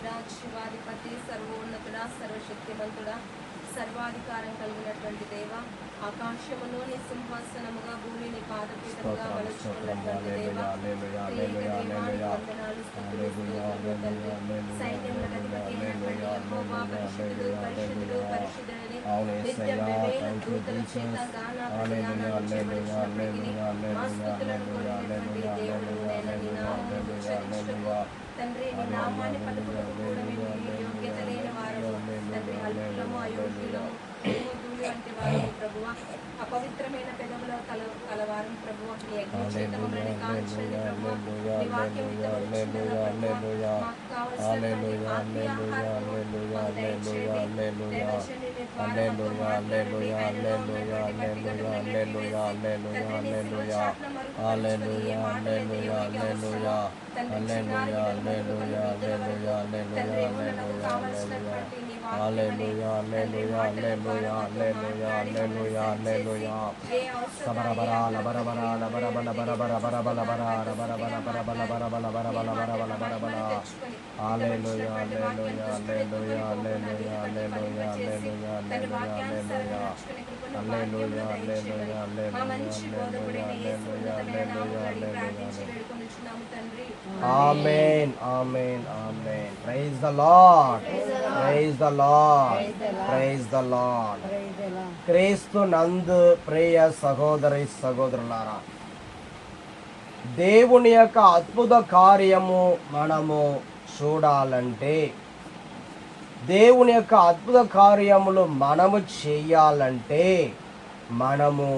పరిశుద్ధుడా, శివాధిపతి, సర్వోన్నతుడా, సర్వశక్తిమంతుడా, సర్వాధికారం కలిగినటువంటి దేవ, ఆకాశమును నీ సింహాసనముగా, భూమిని పాదపీఠముగా మలుచుకున్నటువంటి దేవ, వందనాలు, స్తుతులు, స్తోత్రములు తండ్రి. సైన్యములకు అధిపతి అయినటువంటి యెహోవా పరిశుద్ధుడు, పరిశుద్ధుడు, పరిశుద్ధుడని నిత్యం వేవేల దూతల చేత గానాపతి గానాలు చేయబడుచున్నప్పటికీ మా స్తుతులను కొనినటువంటి దేవుడు నేను నీ నామమును ఉచ్చరించుటకు తండ్రి, నీ నామాన్ని పలుకుటకు కూడా మేము యోగ్యత లేని వారము తండ్రి, అల్పులము, అయోగ్యులము, ధూళి వంటి వారము ప్రభువా, అపవిత్రమైన పెదవుల కలవారం ప్రభువా, నీ అగ్ని చేత మమ్మల్ని కాల్చండి ప్రభువా, నీ వాక్యం విత్తబడుచుండగా ప్రభువా, మాకు కావలసినటువంటి ఆత్మీయ ఆహారము మాకు దయచేయండి. దైవజనుని ద్వారా మాతో మాట్లాడండి. ఆయనలో ఉన్నటువంటి వ్యక్తిగత తండ్రి, నీ శిలువ చాటున మరుగుపరుచుకొని ఏ మాటలైతే యోగ్యంగా వస్తాయో తండ్రి, చిన్నారి బిడ్డలకు తండ్రి, మనకు కావలసినటువంటి నీ వాక్యాన్ని తండ్రి మాటల ఆమేన్ ఆమేన్ ఆమేన్. Praise the Lord, praise the Lord, praise the Lord. క్రీస్తు నందు ప్రియ సహోదరి సహోదరులారా, దేవుని యొక్క అద్భుత కార్యము మనము చూడాలంటే, దేవుని యొక్క అద్భుత కార్యములు మనము చేయాలంటే మనము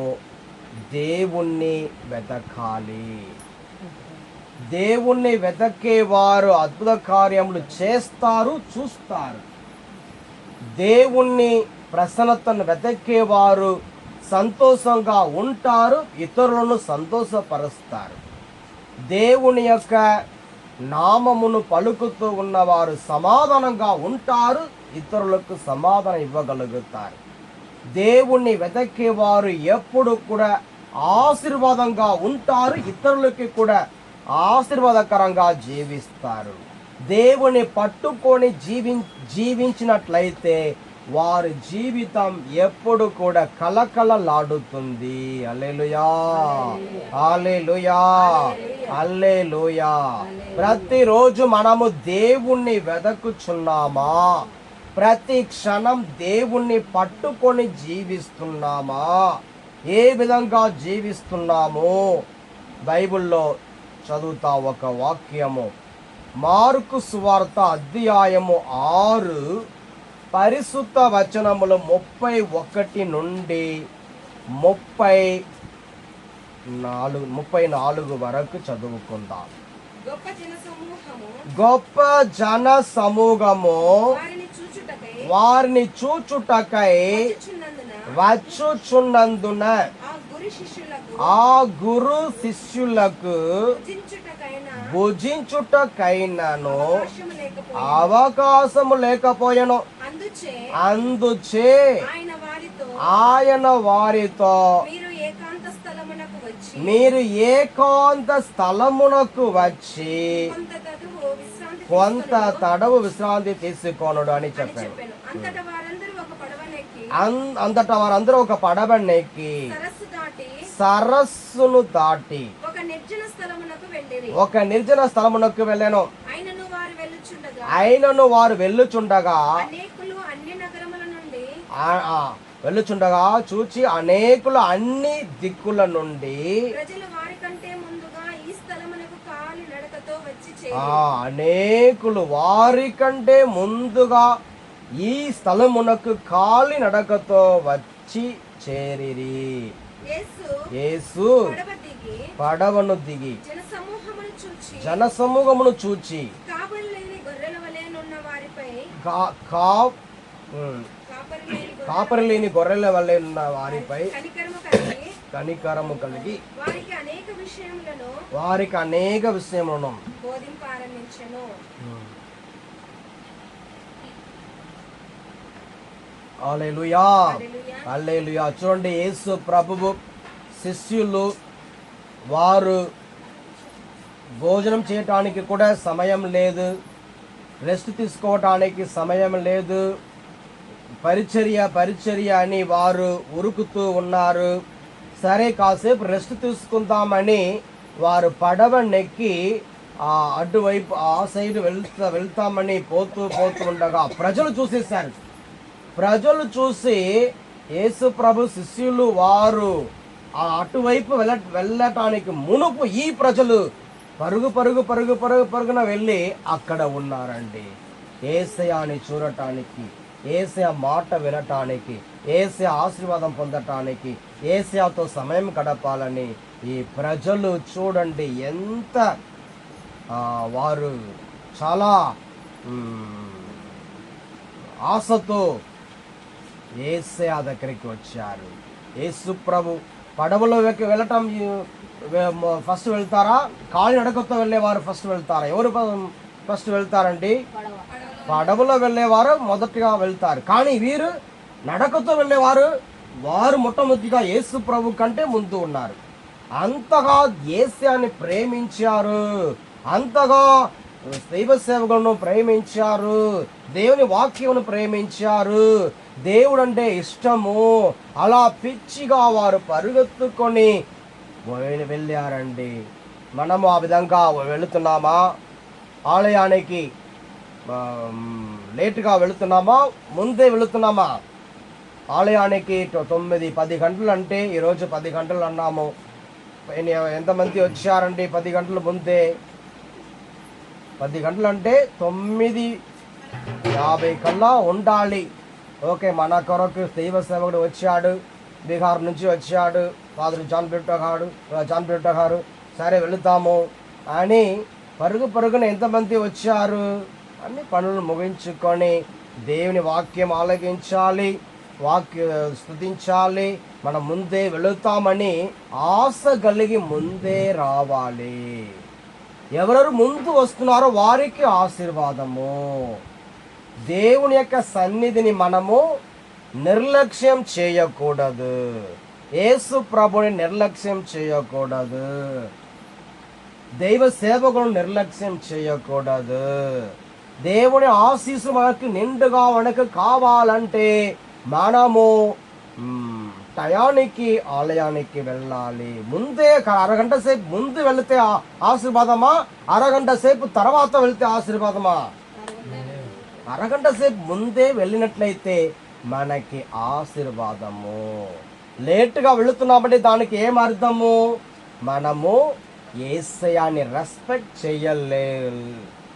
దేవుణ్ణి వెతకాలి. దేవుణ్ణి వెతకేవారు అద్భుత కార్యములు చేస్తారు, చూస్తారు. దేవుణ్ణి ప్రసన్నతను వెతకేవారు సంతోషంగా ఉంటారు, ఇతరులను సంతోషపరుస్తారు. దేవుని యొక్క నామమును పలుకుతూ ఉన్నవారు సమాధానంగా ఉంటారు, ఇతరులకు సమాధానం ఇవ్వగలుగుతారు. దేవుణ్ణి వెతకేవారు ఎప్పుడు కూడా ఆశీర్వాదంగా ఉంటారు, ఇతరులకి కూడా ఆశీర్వాదకరంగా జీవిస్తారు. దేవుని పట్టుకొని జీవించినట్లయితే వారి జీవితం ఎప్పుడు కూడా కలకలలాడుతుంది. హల్లెలూయా, హల్లెలూయా, హల్లెలూయా. ప్రతిరోజు మనము దేవుణ్ణి వెదకుచున్నామా? ప్రతి క్షణం దేవుణ్ణి పట్టుకొని జీవిస్తున్నామా? ఏ విధంగా జీవిస్తున్నాము? బైబిల్లో చదువుతా ఒక వాక్యము, మార్కు సువార్త అధ్యాయము 6 పరిశుద్ధ వచనములు 31 నుండి 34 వరకు చదువుకుందాం. గొప్ప జన సమూహము వారిని చూచుటకై వచ్చుచున్నందున ఆ గురు శిష్యులకు భుజించుటకైనను అవకాశము లేకపోయెను. అందుచే ఆయన వారితో మీరు ఏకాంత స్థలమునకు వచ్చి కొంత తడవు విశ్రాంతి తీసుకొనుడు అని చెప్పాడు. అంతటా వారందరూ ఒక పడవనెక్కి సరస్సును దాటి ఒక నిర్జన స్థలమునకు వెళ్ళాను. అయినను వారు వెళ్ళుచుండగా చూచి అనేకులు అన్ని దిక్కుల నుండి అనేకులు వారి కంటే ముందుగా ఈ స్థలమునకు కాలి నడకతో వచ్చి చేరిరి. యేసు పడవను దిగి జనసమూహమును చూచి కాపరి లేని గొర్రెల వలె ఉన్న వారిపై కనికరము కలిగి వారికి అనేక విషయములను బోధింపారంభించెను. హల్లెలూయా, హల్లెలూయా. చూడండి, యేసు ప్రభువు శిష్యులు వారు భోజనం చేయటానికి కూడా సమయం లేదు. రెస్ట్ తీసుకోవటానికి సమయం లేదు. పరిచర్య అని వారు ఉరుకుతూ ఉన్నారు. సరే కాసేపు రెస్ట్ తీసుకుందామని వారు పడవ నెక్కి అటువైపు ఆ సైడ్ వెళ్తామని పోతూ ఉండగా ప్రజలు చూసేశారు. ప్రజలు చూసి యేసు ప్రభు శిష్యులు వారు అటువైపు వెళ్ళటానికి మునుపు ఈ ప్రజలు పరుగున వెళ్ళి అక్కడ ఉన్నారండి. యేసయ్యని చూడటానికి, యేసయ్య మాట వినటానికి, యేసయ్య ఆశీర్వాదం పొందటానికి, యేసయ్యతో సమయం గడపాలని ఈ ప్రజలు చూడండి ఎంత వారు చాలా ఆశతో యేసయ్య దగ్గరికి వచ్చారు. యేసు ప్రభు పడవలో వెళ్ళటం ఫస్ట్ వెళ్తారా? కాలి నడకతో వెళ్ళేవారు ఫస్ట్ వెళ్తారా? ఎవరు ఫస్ట్ వెళ్తారండి? పడవలో వెళ్ళేవారు మొదటిగా వెళ్తారు. కానీ వీరు నడకతో వెళ్ళేవారు వారు మొట్టమొదటిగా యేసు ప్రభు కంటే ముందు ఉన్నారు. అంతగా యేసయ్యని ప్రేమించారు, అంతగా దైవ సేవకులను ప్రేమించారు, దేవుని వాక్యమును ప్రేమించారు, దేవుడు అంటే ఇష్టము. అలా పిచ్చిగా వారు పరుగెత్తుకొని వెళ్ళారండి. మనము ఆ విధంగా వెళుతున్నామా? ఆలయానికి లేటుగా వెళుతున్నామా? ముందే వెళుతున్నామా? ఆలయానికి 9-10 గంటలు అంటే ఈరోజు 10 గంటలు అన్నాము. ఎంతమంది వచ్చారండి 10 గంటల ముందే? 10 గంటలు అంటే 9:50 కల్లా ఉండాలి. ఓకే, మన కొరకు దైవ సేవకుడు వచ్చాడు, బీహార్ నుంచి వచ్చాడు, ఫాదర్ జాన్ పిట్ట గారు. సరే వెళుతాము అని పరుగున ఎంతమంది వచ్చారు? అన్ని పనులు ముగించుకొని దేవుని వాక్యం ఆలకించాలి, స్తుతించాలి, మనం ముందే వెళుతామని ఆశ కలిగి ముందే రావాలి. ఎవరెవరు ముందు వస్తున్నారో వారికి ఆశీర్వాదము. దేవుని యొక్క సన్నిధిని మనము నిర్లక్ష్యం చేయకూడదు. యేసు ప్రభుని నిర్లక్ష్యం చేయకూడదు. దైవ సేవకులను నిర్లక్ష్యం చేయకూడదు. దేవుని ఆశీస్సు మనకు నిండుగా మనకు కావాలంటే మనము టయానికి ఆలయానికి వెళ్ళాలి. ముందే అరగంట సేపు ముందు వెళితే ఆశీర్వాదమా? అరగంట సేపు తర్వాత వెళితే ఆశీర్వాదమా? అరగంట సేపు ముందే వెళ్ళినట్లయితే మనకి ఆశీర్వాదము. లేటుగా వెళుతున్నామంటే దానికి ఏం అర్థము? మనము యేసయ్యని రెస్పెక్ట్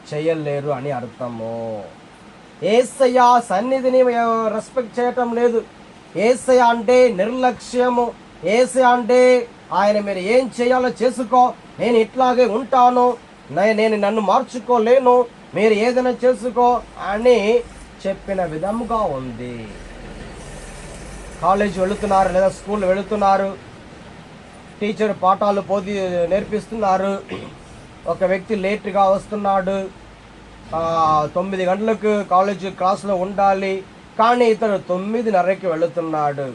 చేయలేరు అని అర్థము. యేసయ్య సన్నిధిని రెస్పెక్ట్ చేయటం లేదు. యేసయ్య అంటే నిర్లక్ష్యము. యేసయ్య అంటే ఆయన మీరు ఏం చేయాలో చేసుకో, నేను ఇట్లాగే ఉంటాను, నేను నన్ను మార్చుకోలేను, మీరు ఏదైనా చేసుకో అని చెప్పిన విధముగా ఉంది. కాలేజీ వెళుతున్నారు లేదా స్కూల్ వెళుతున్నారు, టీచర్ పాఠాలు నేర్పిస్తున్నారు. ఒక వ్యక్తి లేట్గా వస్తున్నాడు, 9 గంటలకు కాలేజీ క్లాస్లో ఉండాలి, కానీ ఇతడు 9:30కి వెళుతున్నాడు.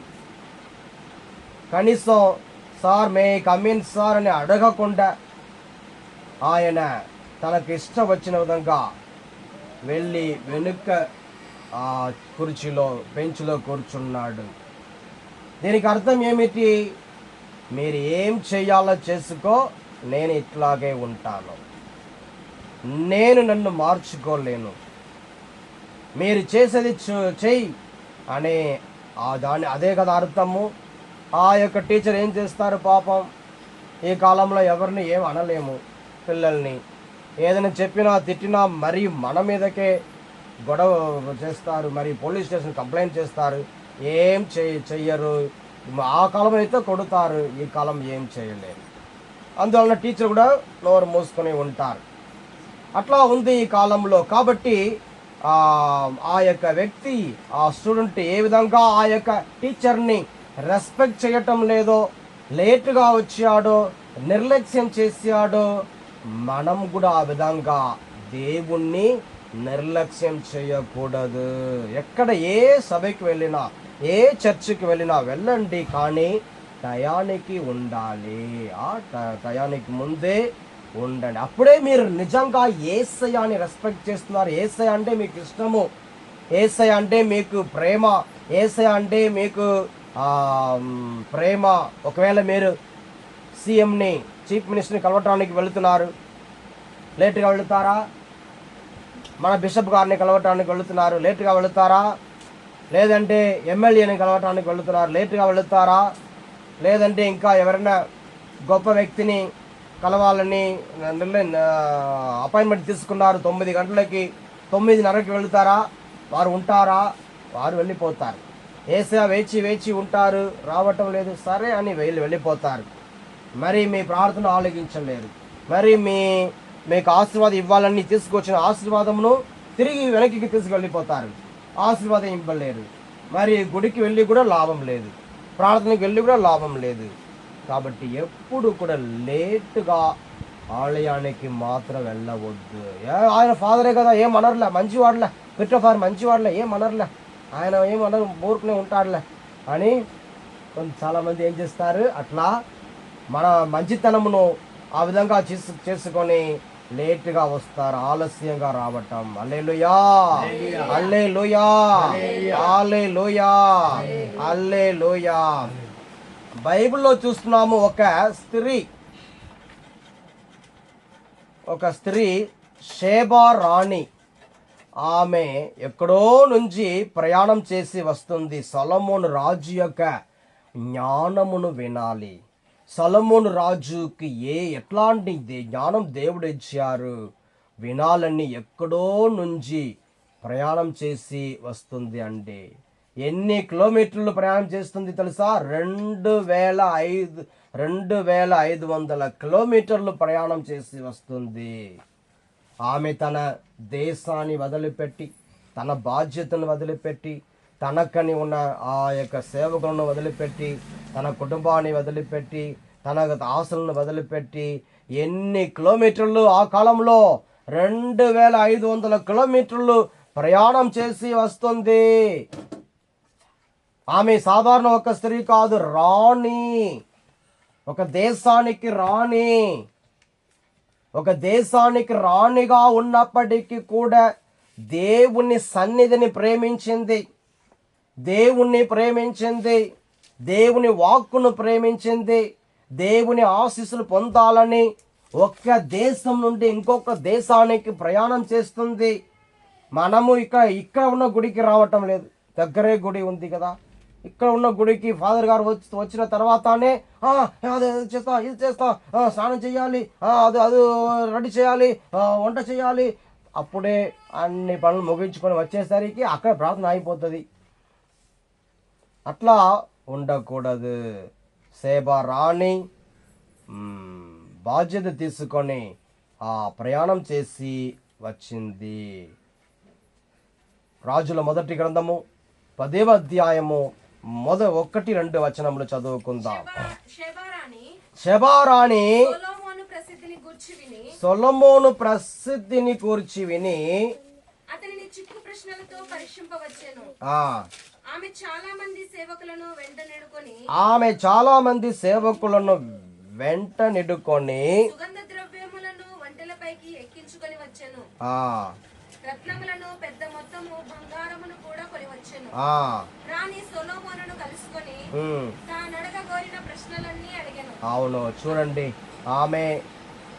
కనీసం సార్ మే కమిన్ సార్ అని అడగకుండా ఆయన తనకు ఇష్టం వచ్చిన విధంగా వెళ్ళి వెనుక కుర్చీలో బెంచ్లో కూర్చున్నాడు. దీనికి అర్థం ఏమిటి? మీరు ఏం చేయాలో చేసుకో, నేను ఇట్లాగే ఉంటాను, నేను నన్ను మార్చుకోలేను, మీరు చేసేది చెయ్యి అనే అదే కదా అర్థము. ఆ యొక్క టీచర్ ఏం చేస్తారు పాపం? ఈ కాలంలో ఎవరిని ఏం అనలేము. పిల్లల్ని ఏదైనా చెప్పినా తిట్టినా మరి మన మీదకే గొడవ చేస్తారు, మరి పోలీస్ స్టేషన్ కంప్లైంట్ చేస్తారు. ఏం చెయ్యరు. ఆ కాలం అయితే కొడతారు, ఈ కాలం ఏం చేయలేరు. అందువలన టీచర్ కూడా నోరు మూసుకొని ఉంటారు. అట్లా ఉంది ఈ కాలంలో. కాబట్టి ఆ యొక్క వ్యక్తి, ఆ స్టూడెంట్ ఏ విధంగా ఆ యొక్క టీచర్ని రెస్పెక్ట్ చేయటం లేదో, లేటుగా వచ్చాడో, నిర్లక్ష్యం చేశాడో, మనం కూడా ఆ విధంగా దేవుణ్ణి నిర్లక్ష్యం చేయకూడదు. ఎక్కడ ఏ సభకి వెళ్ళినా, ఏ చర్చికి వెళ్ళినా వెళ్ళండి, కానీ టయానికి ఉండాలి. ఆ టయానికి ముందే ఉండండి. అప్పుడే మీరు నిజంగా యేసయ్యని రెస్పెక్ట్ చేస్తున్నారు. యేసయ్య అంటే మీకు ఇష్టము, యేసయ్య అంటే మీకు ప్రేమ, యేసయ్య అంటే మీకు ప్రేమ. ఒకవేళ మీరు సీఎంని, చీఫ్ మినిస్టర్ని కలవటానికి వెళుతున్నారు, లేటుగా వెళుతారా? మన బిషప్ గారిని కలవటానికి వెళుతున్నారు, లేటుగా వెళుతారా? లేదంటే ఎమ్మెల్యేని కలవటానికి వెళుతున్నారు, లేటుగా వెళుతారా? లేదంటే ఇంకా ఎవరైనా గొప్ప వ్యక్తిని కలవాలని అపాయింట్మెంట్ తీసుకున్నారు, 9 గంటలకి, 9:30కి వెళుతారా? వారు ఉంటారా? వారు వెళ్ళిపోతారు. యేసయ్య వేచి వేచి ఉంటారు, రావటం లేదు, సరే అని వెళ్ళిపోతారు. మరి మీ ప్రార్థన ఆలకించలేరు. మరి మీకు ఆశీర్వాదం ఇవ్వాలని తీసుకొచ్చిన ఆశీర్వాదమును తిరిగి వెనక్కి తీసుకెళ్ళిపోతారు. ఆశీర్వాదం ఇవ్వలేరు. మరి గుడికి వెళ్ళి కూడా లాభం లేదు, ప్రార్థనకి వెళ్ళి కూడా లాభం లేదు. కాబట్టి ఎప్పుడు కూడా లేటుగా ఆలయానికి మాత్రం వెళ్ళవద్దు. ఆయన ఫాదరే కదా, ఏమనర్లే, మంచివాడలే, క్రిస్టోఫర్ మంచివాడలే, ఏమనర్లే, ఆయన ఏమనరు, ఊరుకునే ఉంటాడులే అని చాలామంది ఏం చేస్తారు, అట్లా మన మంచితనమును ఆ విధంగా చేసుకొని లేటుగా వస్తారు, ఆలస్యంగా రావటం. హల్లెలూయా, హల్లెలూయా, హల్లెలూయా, హల్లెలూయా. బైబిల్లో చూస్తున్నాము, ఒక స్త్రీ షేబా రాణి. ఆమె ఎక్కడో నుంచి ప్రయాణం చేసి వస్తుంది. సొలొమోను రాజు యొక్క జ్ఞానమును వినాలి. సొలొమోను రాజుకి ఎట్లాంటి జ్ఞానం దేవుడు ఇచ్చారు వినాలని ఎక్కడో నుంచి ప్రయాణం చేసి వస్తుంది. అంటే ఎన్ని కిలోమీటర్లు ప్రయాణం చేస్తుంది తెలుసా? 2500 కిలోమీటర్లు ప్రయాణం చేసి వస్తుంది. ఆమె తన దేశాన్ని వదిలిపెట్టి, తన బాధ్యతను వదిలిపెట్టి, తనకని ఉన్న ఆ యొక్క సేవకులను వదిలిపెట్టి, తన కుటుంబాన్ని వదిలిపెట్టి, తన ఆశలను వదిలిపెట్టి ఎన్ని కిలోమీటర్లు ఆ కాలంలో 2500 కిలోమీటర్లు ప్రయాణం చేసి వస్తుంది. ఆమె సాధారణ ఒక స్త్రీ కాదు, రాణి, ఒక దేశానికి రాణి. ఒక దేశానికి రాణిగా ఉన్నప్పటికీ కూడా దేవుని సన్నిధిని ప్రేమించింది, దేవుణ్ణి ప్రేమించింది, దేవుని వాక్కును ప్రేమించింది, దేవుని ఆశీస్సులు పొందాలని ఒక్క దేశం నుండి ఇంకొక దేశానికి ప్రయాణం చేస్తుంది. మనము ఇక్కడ ఉన్న గుడికి రావటం లేదు, దగ్గరే గుడి ఉంది కదా, ఇక్కడ ఉన్న గుడికి ఫాదర్ గారు వచ్చిన తర్వాతనే అది చేస్తా, ఇది చేస్తా, స్నానం చేయాలి, అది రెడీ చేయాలి, వంట చేయాలి, అప్పుడే అన్ని పనులు ముగించుకొని వచ్చేసరికి అక్కడ ప్రార్థన అయిపోతుంది. అట్లా ఉండకూడదు. సేబా రాణి బాధ్యత తీసుకొని ప్రయాణం చేసి వచ్చింది. రాజుల మొదటి గ్రంథము 10వ అధ్యాయము 1-2 వచనములు చదువుకుందాం. షెబారాణి సొలొమోను ప్రసిద్ధిని గూర్చి విని అతనిని చిక్కు ప్రశ్నలతో పరీక్షింపవచ్చెను. ఆమె చాలా మంది సేవకులను వెంట నిడుకొని సుగంధ ద్రవ్యములను వంటలపైకి ఎక్కించుకొని వచ్చెను. రత్నములను పెద్ద మొత్తము బంగారమును కూడా కొని వచ్చెను. రాణి సొలొమోనును కలుసుకొని తానడగ కోరిన ప్రశ్నలన్నీ అడిగెను. అవును, చూడండి, ఆమె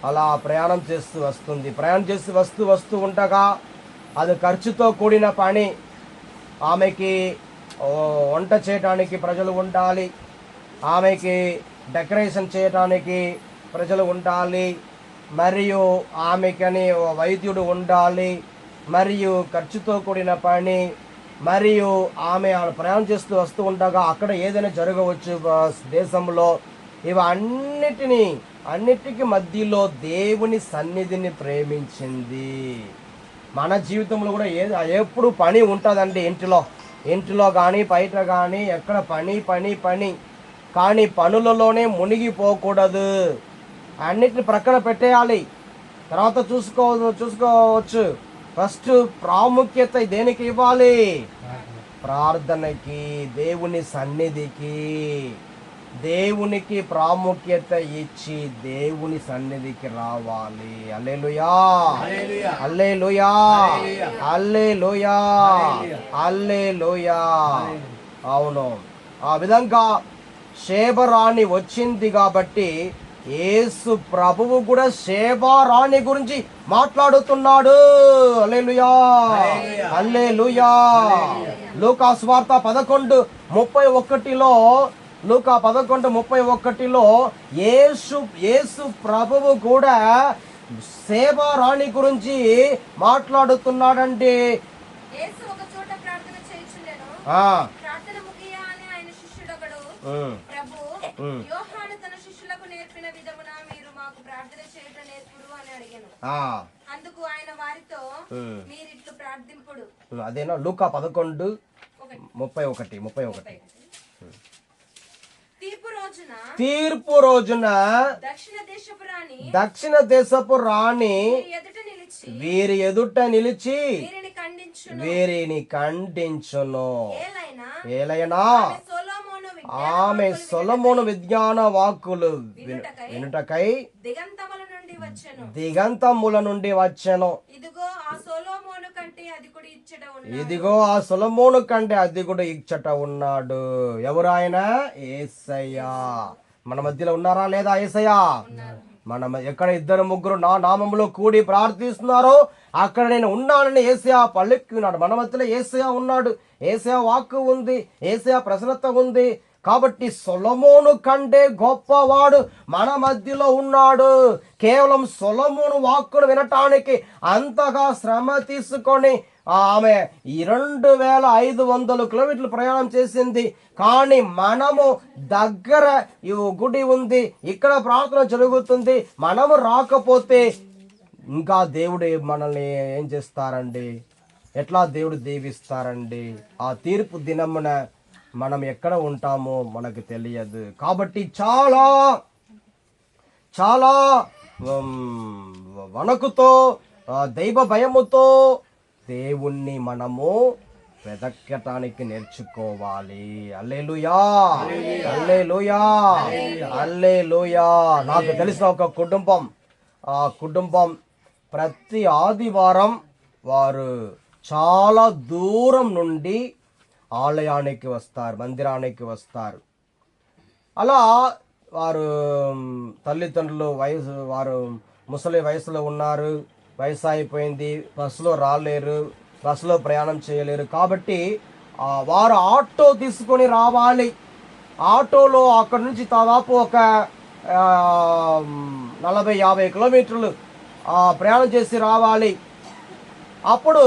అలా ప్రయాణం చేస్తూ వస్తుంది. ప్రయాణం చేస్తూ వస్తూ ఉండగా అది ఖర్చుతో కూడిన పని. ఆమెకి వంట చేయడానికి ప్రజలు ఉండాలి, ఆమెకి డెకరేషన్ చేయడానికి ప్రజలు ఉండాలి, మరియు ఆమెకని వైద్యుడు ఉండాలి, మరియు ఖర్చుతో కూడిన పని. మరియు ఆమె ప్రయాణం చేస్తూ వస్తూ ఉండగా అక్కడ ఏదైనా జరగవచ్చు దేశంలో. అన్నిటికీ మధ్యలో దేవుని సన్నిధిని ప్రేమించింది. మన జీవితంలో కూడా ఎప్పుడు పని ఉంటుందండి. ఇంటిలో కానీ బయట కానీ ఎక్కడ పని కానీ పనులలోనే మునిగిపోకూడదు. అన్నిటిని ప్రక్కన పెట్టేయాలి, తర్వాత చూసుకోవచ్చు. ఫస్ట్ ప్రాముఖ్యత దేనికి ఇవ్వాలి? ప్రార్థనకి, దేవుని సన్నిధికి. దేవునికి ప్రాముఖ్యత ఇచ్చి దేవుని సన్నిధికి రావాలి. హల్లెలూయా, హల్లెలూయా, హల్లెలూయా, హల్లెలూయా. అవును, ఆ విధంగా షేబరాణి వచ్చింది కాబట్టి యేసు ప్రభువు కూడా షేబరాణి గురించి మాట్లాడుతున్నాడు. హల్లెలూయా, హల్లెలూయా. లూకా సువార్త 11:31లో లూకా 11:31లో యేసు ప్రభువు కూడా షేబరాణి గురించి మాట్లాడుతున్నాడండి. యోహాను తన శిష్యులకు నేర్పిన విధమున మీరు మాకు ప్రార్థన చేయటం నేర్పుడు అని అడిగాను. అందుకు ఆయన వారితో మీరు ఇట్లు ప్రార్థింపుడు. అదేనా లూకా 11:31. తీర్పు రోజున దక్షిణ దేశపు రాణి వీరి ఎదుట నిలిచి వీరిని ఖండించును. ఏలైనా ఆమె సొలొమోను విజ్ఞాన వాక్కులు వినుటకై దిగంతముల నుండి వచ్చెను. ఇదిగో ఆ సొలొమోను కంటే అధికుడు ఇచ్చట ఉన్నాడు. ఎవరు ఆయన? యేసయ్య. మన మధ్యలో ఉన్నారా లేదా యేసయ్య? మనం ఎక్కడ 2-3 నా నామములో కూడి ప్రార్థిస్తున్నారో అక్కడ నేను ఉన్నానని యేసయ్య పలుకున్నాడు. మన మధ్యలో యేసయ్య ఉన్నాడు. యేసయ్య వాక్కు ఉంది, యేసయ్య ప్రసన్నత ఉంది. కాబట్టి సొలొమోను కంటే గొప్పవాడు మన మధ్యలో ఉన్నాడు. కేవలం సొలొమోను వాక్కును వినటానికి అంతగా శ్రమ తీసుకొని ఆమె 2500 కిలోమీటర్లు ప్రయాణం చేసింది. కానీ మనము దగ్గర ఈ గుడి ఉంది, ఇక్కడ ప్రార్థన జరుగుతుంది. మనము రాకపోతే ఇంకా దేవుడు మనల్ని ఏం చేస్తారండి? ఎట్లా దేవుడు దీవిస్తారండి? ఆ తీర్పు దినమున మనం ఎక్కడ ఉంటామో మనకు తెలియదు. కాబట్టి చాలా చాలా వణకుతో దైవ భయముతో దేవుణ్ణి మనము వెదకటానికి నేర్చుకోవాలి. హల్లెలూయా, హల్లెలూయా, హల్లెలూయా. నాకు తెలిసిన ఒక కుటుంబం, ఆ కుటుంబం ప్రతి ఆదివారం వారు చాలా దూరం నుండి ఆలయానికి వస్తారు, మందిరానికి వస్తారు. అలా వారు తల్లిదండ్రులు వారు ముసలి వయసులో ఉన్నారు, వయసు అయిపోయింది, బస్సులో రాలేరు, బస్సులో ప్రయాణం చేయలేరు. కాబట్టి వారు ఆటో తీసుకొని రావాలి. ఆటోలో అక్కడి నుంచి దాదాపు ఒక 40-50 కిలోమీటర్లు ప్రయాణం చేసి రావాలి. అప్పుడు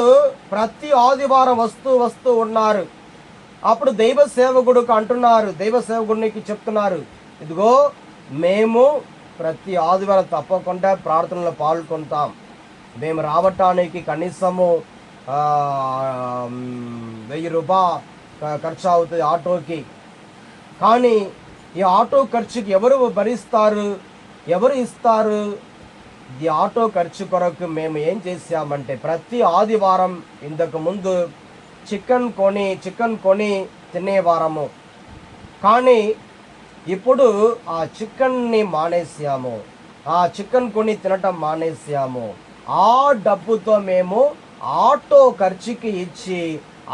ప్రతి ఆదివారం వస్తూ ఉన్నారు. అప్పుడు దైవ సేవకుడికి అంటున్నారు, దైవ సేవకుడికి చెప్తున్నారు, ఇదిగో మేము ప్రతి ఆదివారం తప్పకుండా ప్రార్థనలో పాల్గొంటాం. మేము రావటానికి కనీసము 1000 రూపాయలు ఖర్చు అవుతుంది ఆటోకి. కానీ ఈ ఆటో ఖర్చుకి ఎవరు భరిస్తారు? ఎవరు ఇస్తారు? ఈ ఆటో ఖర్చు కొరకు మేము ఏం చేసామంటే ప్రతి ఆదివారం ఇంతకు ముందు చికెన్ కొని తినేవారము. కానీ ఇప్పుడు ఆ చికెన్ని మానేసాము, ఆ చికెన్ కొని తినటం మానేసాము. ఆ డబ్బుతో మేము ఆటో ఖర్చుకి ఇచ్చి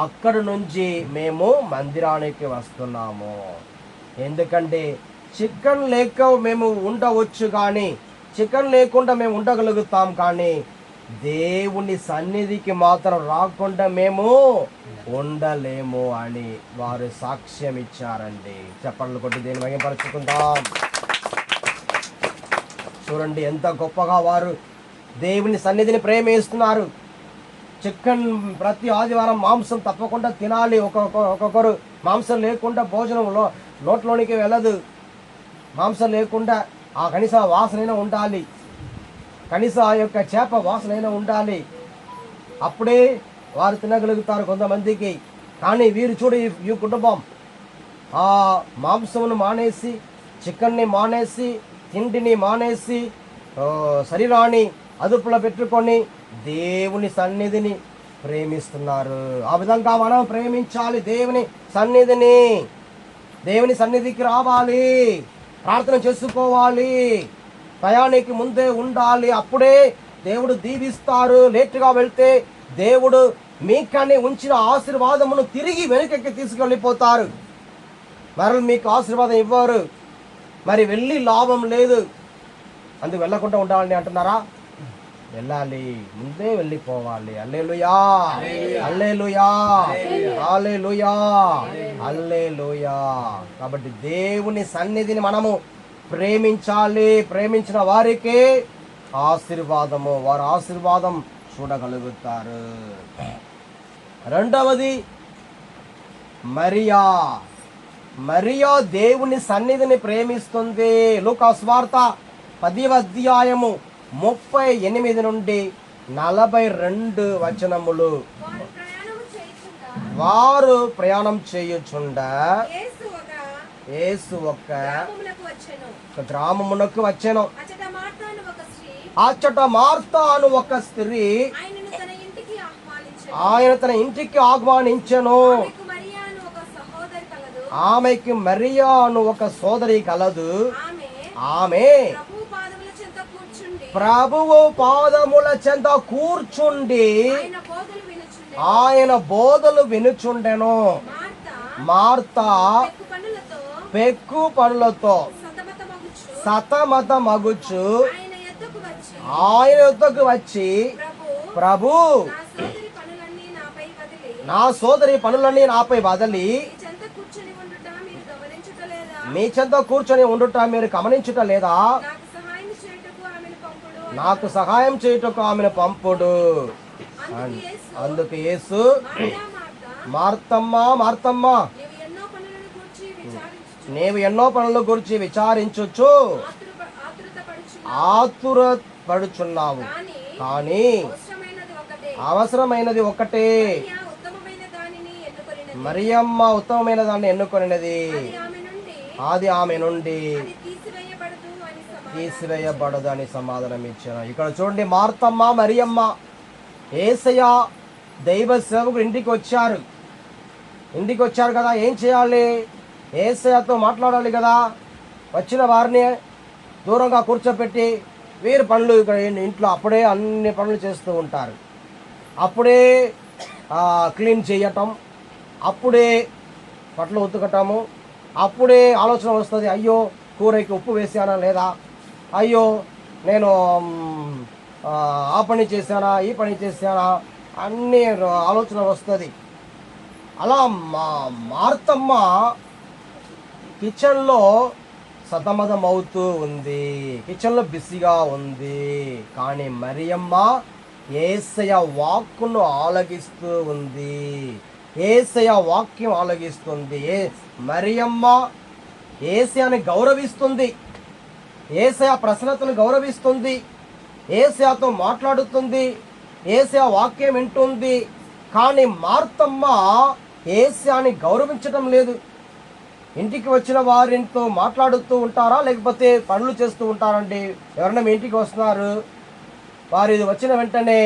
అక్కడి నుంచి మేము మందిరానికి వస్తున్నాము. ఎందుకంటే చికెన్ లేక మేము ఉండవచ్చు, కానీ చికెన్ లేకుండా మేము ఉండగలుగుతాం, కానీ దేవుని సన్నిధికి మాత్రం రాకుండా మేము ఉండలేము అని వారు సాక్ష్యం ఇచ్చారండి. చప్పట్లు కొట్టి దేని మహిమపరుచుకుందాం. చూడండి ఎంత గొప్పగా వారు దేవుని సన్నిధిని ప్రేమిస్తున్నారు. చికెన్ ప్రతి ఆదివారం మాంసం తప్పకుండా తినాలి. ఒక్కొక్కరు మాంసం లేకుండా భోజనంలో నోట్లోనికి వెళ్ళదు. మాంసం లేకుండా ఆ కనీస వాసనైనా ఉండాలి, కనీస ఆ యొక్క చేప వాసనైనా ఉండాలి. అప్పుడే వారు తినగలుగుతారు కొంతమందికి. కానీ వీరు చూడు, ఈ కుటుంబం ఆ మాంసమును మానేసి, చికెన్ని మానేసి, తిండిని మానేసి, శరీరాన్ని అదుపులో పెట్టుకొని దేవుని సన్నిధిని ప్రేమిస్తున్నారు. ఆ విధంగా మనం ప్రేమించాలి దేవుని సన్నిధిని. దేవుని సన్నిధికి రావాలి, ప్రార్థన చేసుకోవాలి, టయానికి ముందే ఉండాలి. అప్పుడే దేవుడు దీవిస్తారు. లేటుగా వెళ్తే దేవుడు మీకని ఉంచిన ఆశీర్వాదమును తిరిగి వెనుకకి తీసుకెళ్ళిపోతారు. మరలు మీకు ఆశీర్వాదం ఇవ్వరు. మరి వెళ్ళి లాభం లేదు. అందుకు వెళ్ళకుండా ఉండాలని అంటున్నారా? వెళ్ళాలి, ముందే వెళ్ళిపోవాలి. హల్లెలూయా, హల్లెలూయా, హల్లెలూయా, హల్లెలూయా. కాబట్టి దేవుని సన్నిధిని మనము ప్రేమించాలి. ప్రేమించిన వారికి ఆశీర్వాదము, వారు ఆశీర్వాదం చూడగలుగుతారు. రెండవది మరియా. మరియా దేవుని సన్నిధిని ప్రేమిస్తుంది. లూకా సువార్త 10వ అధ్యాయము 38 నుండి 42 వచనములు. వారు ప్రయాణం చేయుచుండా యేసు ఒక గ్రామమునకు వచ్చెను. అచ్చట మార్తా అను ఒక స్త్రీ ఆయన తన ఇంటికి ఆహ్వానించెను. ఆమెకి మరియా అను ఒక సోదరి కలదు. ఆమె ప్రభువు పాదముల చెంత కూర్చుండి ఆయన బోధలు వినుచుండెను. మార్తా పెక్కు పనులతో సతమతమగుచు ఆయన యొద్దకు వచ్చి, ప్రభు, నా సోదరి పనులన్నీ నాపై వదిలి మీ చెంత కూర్చొని ఉండుట మీరు గమనించుట లేదా? నాకు సహాయం చేయుటకు ఆమెను పంపుడు. అందుకు యేసు, మార్తమ్మా, మార్తమ్మా, నీవు ఎన్నో పనుల గురించి విచారించుచు ఆతురపడుచున్నావు, కానీ అవసరమైనది ఒకటే. మరియమ్మ ఉత్తమమైన దాన్ని ఎన్నుకొనినది, అది ఆమె నుండి తీసివేయబడదు అని సమాధానం ఇచ్చాను. ఇక్కడ చూడండి, మార్తమ్మ, మరియమ్మ యేసయ్య దైవ సేవకుడు ఇంటికి వచ్చారు కదా. ఏం చేయాలి? యేసయ్యతో మాట్లాడాలి కదా. వచ్చిన వారిని దూరంగా కూర్చోపెట్టి వీరు పనులు ఇక్కడ ఇంట్లో అప్పుడే అన్ని పనులు చేస్తూ ఉంటారు. అప్పుడే క్లీన్ చేయటం, అప్పుడే బట్టలు ఉతకటము, అప్పుడే ఆలోచన వస్తుంది, అయ్యో కూరకి ఉప్పు వేసానా లేదా, అయ్యో నేను ఆ పని చేశానా, ఈ పని చేశానా, అన్నీ ఆలోచన వస్తుంది. అలా మార్తమ్మ కిచెన్లో సతమతం అవుతూ ఉంది, కిచెన్లో బిజీగా ఉంది. కానీ మరియమ్మ యేసయ్య వాక్కును ఆలగిస్తూ ఉంది, యేసయ్య వాక్యం ఆలగిస్తుంది. మరియమ్మ యేసయ్యని గౌరవిస్తుంది, యేసయ్య ప్రసన్నతను గౌరవిస్తుంది, యేసయ్యతో మాట్లాడుతుంది, యేసయ్య వాక్యం వింటుంది. కానీ మార్తమ్మ యేసయ్యని గౌరవించడం లేదు. ఇంటికి వచ్చిన వారితో మాట్లాడుతూ ఉంటారా, లేకపోతే పనులు చేస్తూ ఉంటారండి? ఎవరైనా మీ ఇంటికి వస్తున్నారు, వారు వచ్చిన వెంటనే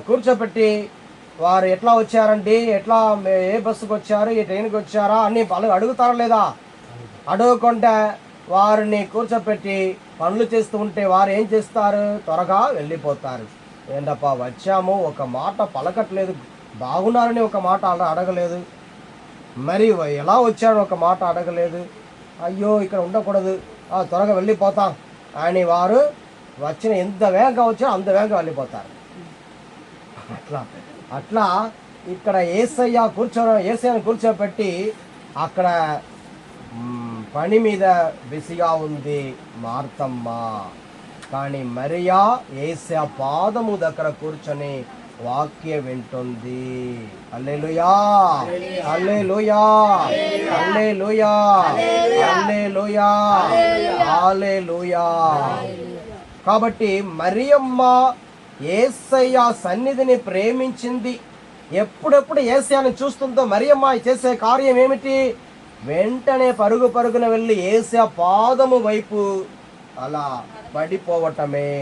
కూర్చోపెట్టి వారు ఎట్లా వచ్చారండి, ఎట్లా ఏ బస్సుకు వచ్చారు, ఏ ట్రైన్కి వచ్చారా అని వాళ్ళు అడుగుతారా లేదా? అడగకుండా వారిని కూర్చోపెట్టి పనులు చేస్తూ ఉంటే వారు ఏం చేస్తారు? త్వరగా వెళ్ళిపోతారు. ఏంటప్పా వచ్చాము, ఒక మాట పలకట్లేదు, బాగున్నారని ఒక మాట అడగలేదు, మరి ఎలా వచ్చారని ఒక మాట అడగలేదు, అయ్యో ఇక్కడ ఉండకూడదు, త్వరగా వెళ్ళిపోతాం అని వారు వచ్చిన ఎంత వేగంగా వచ్చారో అంత వేగంగా వెళ్ళిపోతారు. అట్లా ఇక్కడ యేసయ్యని కూర్చోపెట్టి అక్కడ పని మీద బిజీగా ఉంది మార్తమ్మ. కానీ మరియా యేసయ్య పాదము దగ్గర కూర్చొని వాక్యం వింటుంది. హల్లెలూయా, హల్లెలూయా, హల్లెలూయా, హల్లెలూయా, హల్లెలూయా. కాబట్టి మరియమ్మ యేసయ్య సన్నిధిని ప్రేమించింది. ఎప్పుడెప్పుడు యేసయ్యని చూస్తుందో మరియమ్మ చేసే కార్యం ఏమిటి? వెంటనే పరుగున వెళ్ళి యేసయ్య పాదము వైపు అలా పడిపోవటమే,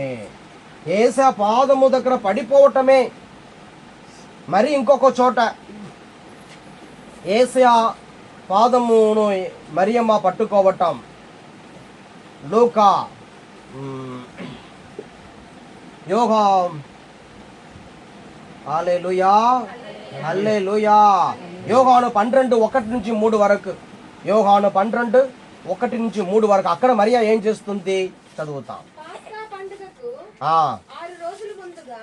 యేసయ్య పాదము దగ్గర పడిపోవటమే. మరి ఇంకొక చోట యేసయ్య పాదమును మరియమ్మ పట్టుకోవటం. లూకా యోహా హల్లెలూయా హల్లెలూయా యోహాను 12:1-3 వరకు. యోహాను 12:1-3 వరకు. అక్కడ మరియా ఏం చేస్తుంది చదువుతాం. పాస్కా పండుగకు 6 రోజుల ముందుగా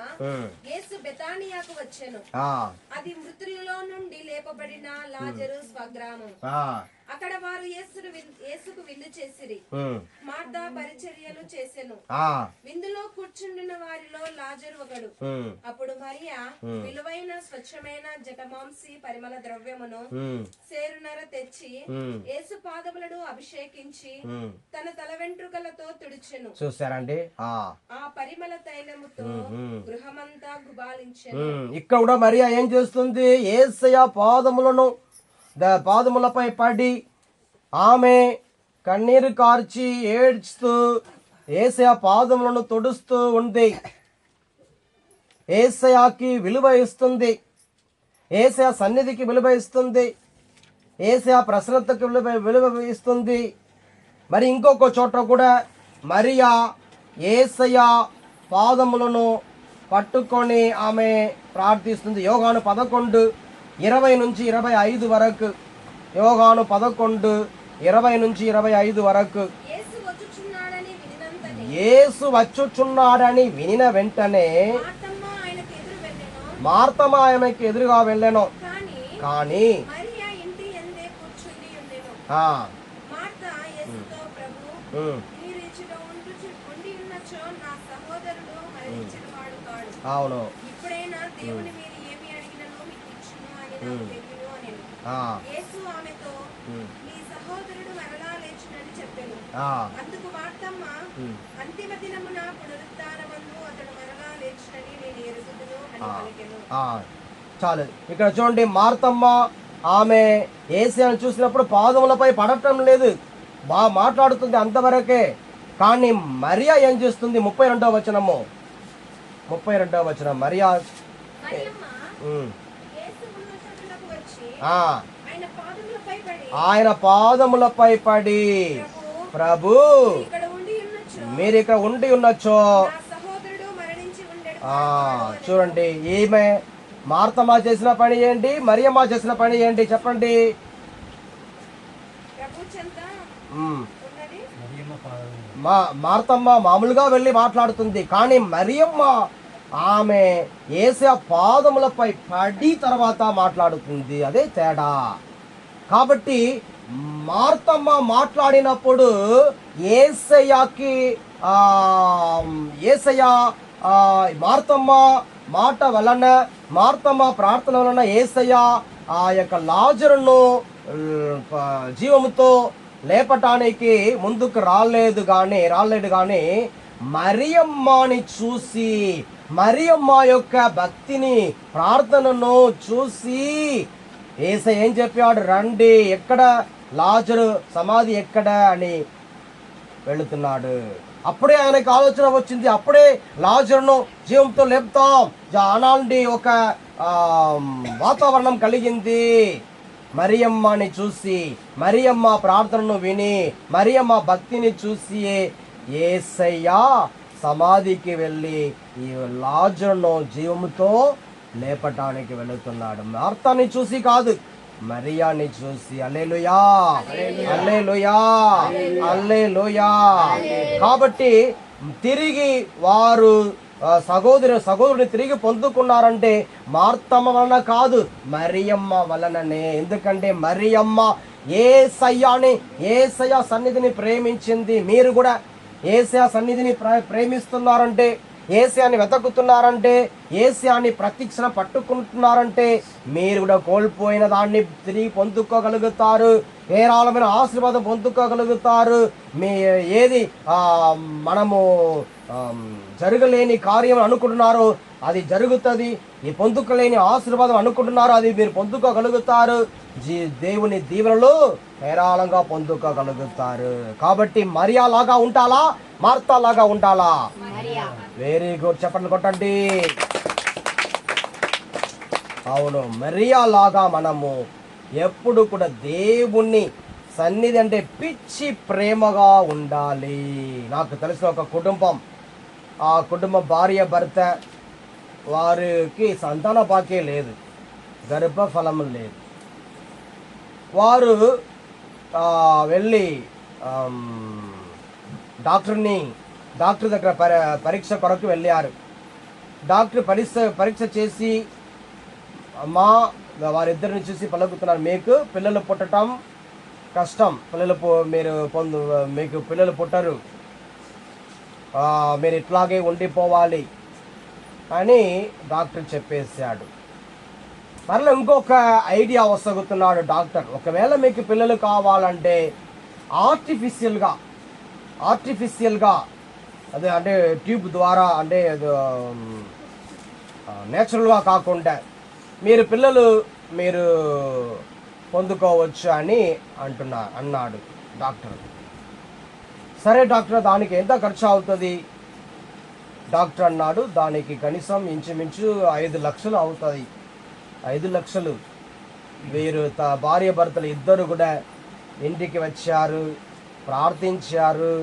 యేసు బెతానియాకు వచ్చెను. అది మృతులలో నుండి లేపబడిన లాజరు స్వగ్రామం. అక్కడ వారు యేసుకు విందు చేసిరి. మార్తా పరిచర్యలు చేసెను. విందులో కూర్చుండిన వారిలో లాజరు ఒకడు. అప్పుడు మరియా విలువైన స్వచ్ఛమైన జటమాంసి పరిమళ ద్రవ్యమును సేరునర తెచ్చి యేసు పాదములను అభిషేకించి తన తల వెంట్రుకలతో తుడిచెను. చూసారండి, ఆ పరిమళ తైలముతో గృహమంతా గుబాలించెను. ఇక్కడ కూడా మరియా ఏం చేస్తుంది? యేసయ్య పాదములపై పడి ఆమె కన్నీరు కార్చి ఏడ్చుతూ యేసయ్య పాదములను తుడుస్తూ ఉంది. యేసయ్యకి విలువ ఇస్తుంది, యేసయ్య సన్నిధికి విలువ ఇస్తుంది, యేసయ్య ప్రసన్నతకు విలువ ఇస్తుంది. మరి ఇంకొక చోట కూడా మరియా యేసయ్య పాదములను పట్టుకొని ఆమె ప్రార్థిస్తుంది. యోహాను 11:20-25 వరకు. యోహాను 11:20-25 వరకు. యేసు వచ్చుచున్నాడని వినిన వెంటనే మార్తమ్మ ఆయనకి ఎదురుగా వెళ్ళెను. కానీ అవును, అందుకు మార్తమ్మ అంతిమ దినమున పునరుత్థానమందు అతడు మరలా లేచునని నేను ఎరుగుదును అని పలికెను. చాలు. ఇక్కడ చూడండి, మార్తమ్మ ఆమె యేసయ్యను చూసినప్పుడు పాదములపై పడటం లేదు, బాగా మాట్లాడుతుంది అంతవరకే. కానీ మరియా ఏం చేస్తుంది? 32వ వచనము. మరియా ఆయన పాదములపై పడి, ప్రభు మీరు ఇక్కడ ఉండి ఉండొచ్చు. చూడండి, ఈమె మార్తమ్మ చేసిన పని ఏంటి, మరియమ్మ చేసిన పని ఏంటి చెప్పండి. మార్తమ్మ మామూలుగా వెళ్ళి మాట్లాడుతుంది, కానీ మరియమ్మ ఆమె యేసయ్య పాదములపై పడి తర్వాత మాట్లాడుతుంది. అదే తేడా. కాబట్టి మార్తమ్మ మాట్లాడినప్పుడు యేసయ్యకి మార్తమ్మ మాట వలన, మార్తమ్మ ప్రార్థన వలన యేసయ్య ఆ యొక్క లాజరును జీవముతో లేపటానికి ముందుకు రాలేడు కానీ మరియమ్మని చూసి, మరియమ్మ యొక్క భక్తిని, ప్రార్థనను చూసి యేసయ్య ఏం చెప్పాడు? రండి, ఎక్కడ లాజరు సమాధి ఎక్కడ అని వెళుతున్నాడు. అప్పుడే ఆయనకు ఆలోచన వచ్చింది, అప్పుడే లాజరును జీవంతో లేపుతాం అలాంటి ఒక వాతావరణం కలిగింది. మరియమ్మని చూసి, మరియమ్మ ప్రార్థనను విని, మరియమ్మ భక్తిని చూసి యేసయ్య సమాధికి వెళ్ళి ఈ లాజరును జీవముతో లేపటానికి వెళుతున్నాడు. మార్తాని చూసి కాదు, మరియాని చూసి. హల్లెలూయా హల్లెలూయా హల్లెలూయా. కాబట్టి తిరిగి వారు సహోదరుని తిరిగి పొందుకున్నారంటే మార్తమ్మ వలన కాదు, మరియమ్మ వలననే. ఎందుకంటే మరియమ్మ యేసయ్య సన్నిధిని ప్రేమించింది. మీరు కూడా యేసయ్య సన్నిధిని ప్రేమిస్తున్నారంటే, యేసయ్యని వెతుకుతున్నారంటే, యేసయ్యని ప్రతిక్షణ పట్టుకుంటున్నారంటే మీరు కూడా కోల్పోయిన దాన్ని తిరిగి పొందుకోగలుగుతారు. ఏరాళమైన ఆశీర్వాదం పొందుకోగలుగుతారు. మీ ఏది మనము జరగలేని కార్యం అనుకుంటున్నారో అది జరుగుతుంది. ఈ పొందుకోలేని ఆశీర్వాదం అనుకుంటున్నారో అది మీరు పొందుకోగలుగుతారు. దేవుని దీవెనలు ఏరాళంగా పొందుకోగలుగుతారు. కాబట్టి మరియా లాగా ఉంటాలా, మార్తా లాగా ఉండాలా? వెరీ గుడ్, చెప్పండి కొట్టండి. అవును, మరియా లాగా మనము ఎప్పుడు కూడా దేవుని సన్నిధి అంటే పిచ్చి ప్రేమగా ఉండాలి. నాకు తెలిసిన ఒక కుటుంబం, ఆ కుటుంబం భార్య భర్త, వారికి సంతాన భాగ్యం లేదు, గర్భఫలం లేదు. వారు వెళ్ళి డాక్టర్ దగ్గర పరీక్ష కొరకు వెళ్ళారు. డాక్టర్ పరీక్ష చేసి వారిద్దరిని చూసి పలుకుతున్నారు, మీకు పిల్లలు పుట్టడం కష్టం, మీకు పిల్లలు పుట్టరు, మీరు ఇట్లాగే ఉండిపోవాలి అని డాక్టర్ చెప్పేశాడు. మరలా ఇంకొక ఐడియా వసగుతున్నాడు డాక్టర్, ఒకవేళ మీకు పిల్లలు కావాలంటే ఆర్టిఫిషియల్గా అదే అంటే ట్యూబ్ ద్వారా అంటే నేచురల్గా కాకుండా మీరు పొందుకోవచ్చు అని అన్నాడు డాక్టర్. సరే డాక్టర్, దానికి ఎంత ఖర్చు అవుతుంది? డాక్టర్ అన్నాడు, దానికి కనీసం ఇంచుమించు 5 లక్షలు అవుతుంది. 5 లక్షలు. వీరు భార్య భర్తలు ఇద్దరు కూడా ఇంటికి వచ్చారు, ప్రార్థించారు,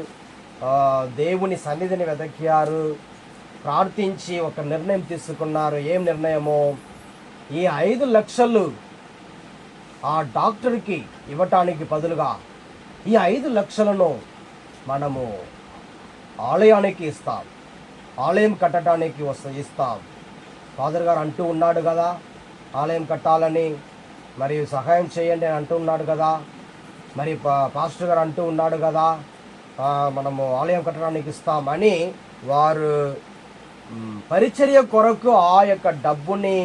దేవుని సన్నిధిని వెతకారు, ప్రార్థించి ఒక నిర్ణయం తీసుకున్నారు. ఏం నిర్ణయమో, ఈ 5 లక్షలు ఆ డాక్టర్కి ఇవ్వటానికి బదులుగా ఈ 5 లక్షలను మనము ఆలయానికి ఇస్తాం, ఆలయం కట్టడానికి ఇస్తాం. ఫాదర్ గారు అంటూ ఉన్నాడు కదా, ఆలయం కట్టాలని, మరియు సహాయం చేయండి అని అంటూ ఉన్నాడు కదా, మరి పాస్టర్ గారు అంటూ ఉన్నాడు కదా, మనము ఆలయం కట్టడానికి ఇస్తామని వారు పరిచర్య కొరకు ఆ యొక్క డబ్బుని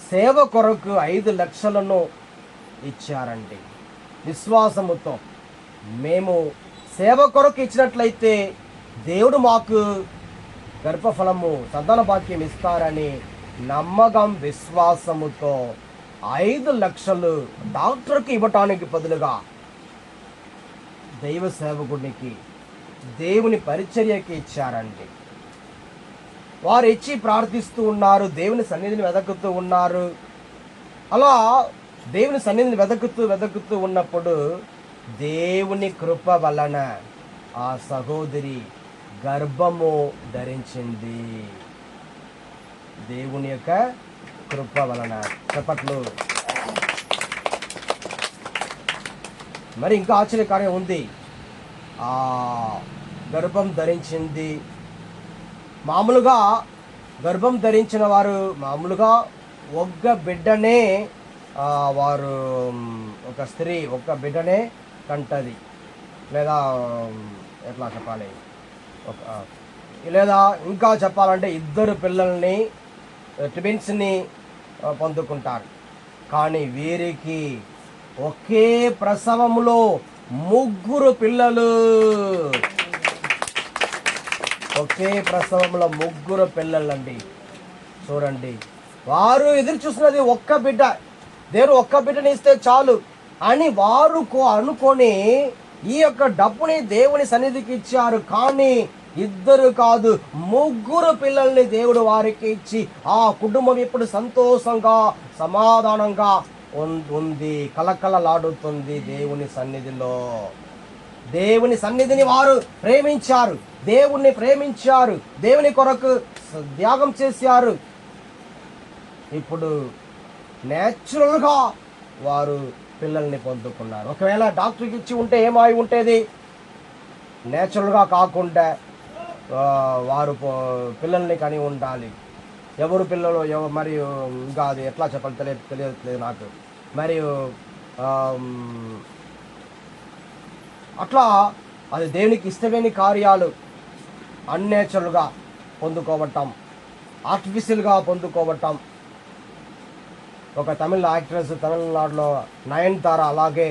సేవ కొరకు 5 లక్షలను ఇచ్చారండి. విశ్వాసముతో మేము సేవ కొరకు ఇచ్చినట్లయితే దేవుడు మాకు గర్భఫలము సంతాన భాగ్యం ఇస్తారని నమ్మకం విశ్వాసముతో 5 లక్షలు డాక్టర్కి ఇవ్వటానికి బదులుగా దైవ సేవకుడికి దేవుని పరిచర్యకి ఇచ్చారండి. వారు ఇచ్చి ప్రార్థిస్తూ ఉన్నారు, దేవుని సన్నిధిని వెతుకుతూ ఉన్నారు. అలా దేవుని సన్నిధిని వెతుకుతూ ఉన్నప్పుడు దేవుని కృప వలన ఆ సహోదరి గర్భము ధరించింది. దేవుని యొక్క కృప వలన. చప్పట్లు. మరి ఇంకా ఆశ్చర్యకార్యం ఉంది. ఆ గర్భం ధరించింది. మామూలుగా గర్భం ధరించిన వారు మామూలుగా ఒక్క బిడ్డనే వారు ఒక స్త్రీ ఒక్క బిడ్డనే కంటది, లేదా ఎట్లా చెప్పాలి, లేదా ఇంకా చెప్పాలంటే 2 పిల్లల్ని ట్విన్స్ని పొందుకుంటారు. కానీ వీరికి ఒకే ప్రసవములో 3 పిల్లలు. ఒకే ప్రసవంలో 3 పిల్లలండి. చూడండి, వారు ఎదురు చూస్తున్నది ఒక్క బిడ్డ. దేవుడు ఒక్క బిడ్డని ఇస్తే చాలు అని వారు అనుకొని ఈ యొక్క డబ్బుని దేవుని సన్నిధికి ఇచ్చారు. కానీ 2 కాదు 3 పిల్లల్ని దేవుడు వారికి ఇచ్చి ఆ కుటుంబం ఇప్పుడు సంతోషంగా సమాధానంగా ఉంది, కలకలలాడుతుంది దేవుని సన్నిధిలో. దేవుని సన్నిధిని వారు ప్రేమించారు, దేవుణ్ణి ప్రేమించారు, దేవుని కొరకు త్యాగం చేశారు. ఇప్పుడు నేచురల్గా వారు పిల్లల్ని పొందుకున్నారు. ఒకవేళ డాక్టర్కి ఇచ్చి ఉంటే ఏమై ఉండేది? నేచురల్గా కాకుండా వారు పిల్లల్ని కని ఉండాలి. ఎవరు పిల్లలు మరియు ఇంకా అది ఎట్లా చెప్పాలి తెలియట్లేదు నాకు. మరియు అట్లా అది దేవునికి ఇష్టమైన కార్యాలు. అన్నేచురల్గా పొందుకోవటం, ఆర్టిఫిషియల్గా పొందుకోవటం. ఒక తమిళ యాక్ట్రెస్ తమిళనాడులో నయనతార అలాగే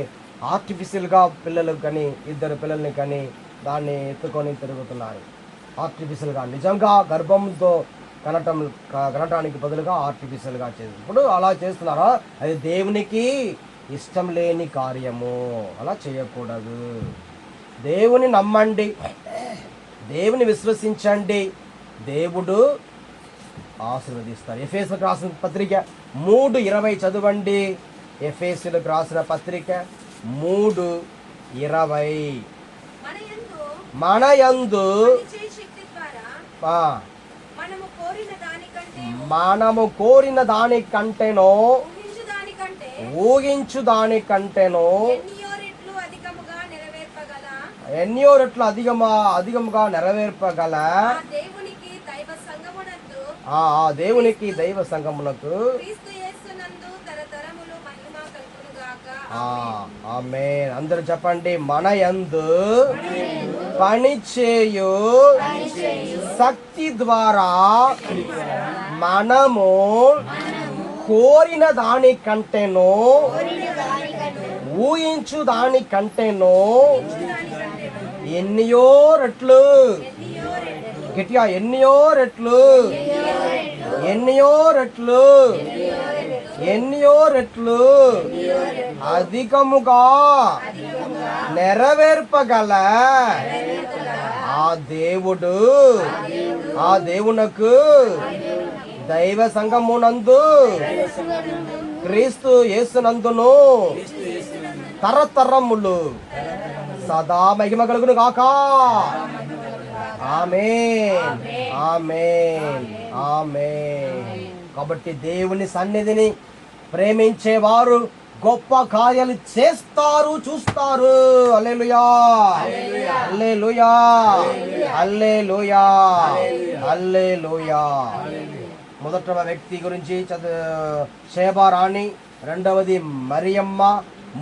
ఆర్టిఫిషియల్గా పిల్లలు కని 2 పిల్లల్ని కని దాన్ని ఎత్తుకొని తిరుగుతున్నారు. ఆర్టిఫిషియల్గా నిజంగా గర్భంతో కనటానికి బదులుగా ఆర్టిఫిషియల్గా చేస్తారు. ఇప్పుడు అలా చేస్తున్నారా? అది దేవునికి ఇష్టం లేని కార్యము. అలా చేయకూడదు. దేవుని నమ్మండి, దేవుని విశ్వసించండి, దేవుడు ఆశీర్వదిస్తారు. ఎఫెసీయులకు రాసిన పత్రిక 3:20 చదవండి. ఎఫెసీయులకు రాసిన పత్రిక 3:20. మన యందు పనిచేయు శక్తి ద్వారా మనము కోరిన దానికంటేనో ఊహించు దానికంటేనో ఎన్నో రెట్లు అధికముగా నెరవేర్పగల ఆ దేవునికి దైవ సంగమునకు ఆమేన్. అందరూ చెప్పండి, మన యందు పనిచేయు శక్తి ద్వారా మనము కోరిన దానికంటేనో ఊహించు దానికంటేనో ఎన్నో రెట్లు, గట్టిగా ఎన్నో రెట్లు, ఎన్నో రెట్లు, ఎన్నో రెట్లు అధికముగా నెరవేర్పగల ఆ దేవునకు దైవ సంఘమునందు క్రీస్తు యేసునందును తరతరములు సదా మహిమ కలుగును గాక. ఆమేన్, ఆమేన్, ఆమేన్. కాబట్టి దేవుని సన్నిధిని ప్రేమించేవారు గొప్ప కార్యాలు చేస్తారు, చూస్తారు. హల్లెలూయా, హల్లెలూయా, హల్లెలూయా, హల్లెలూయా. మొదట వ్యక్తి గురించి షేబా రాణి, రెండవది మరియమ్మ,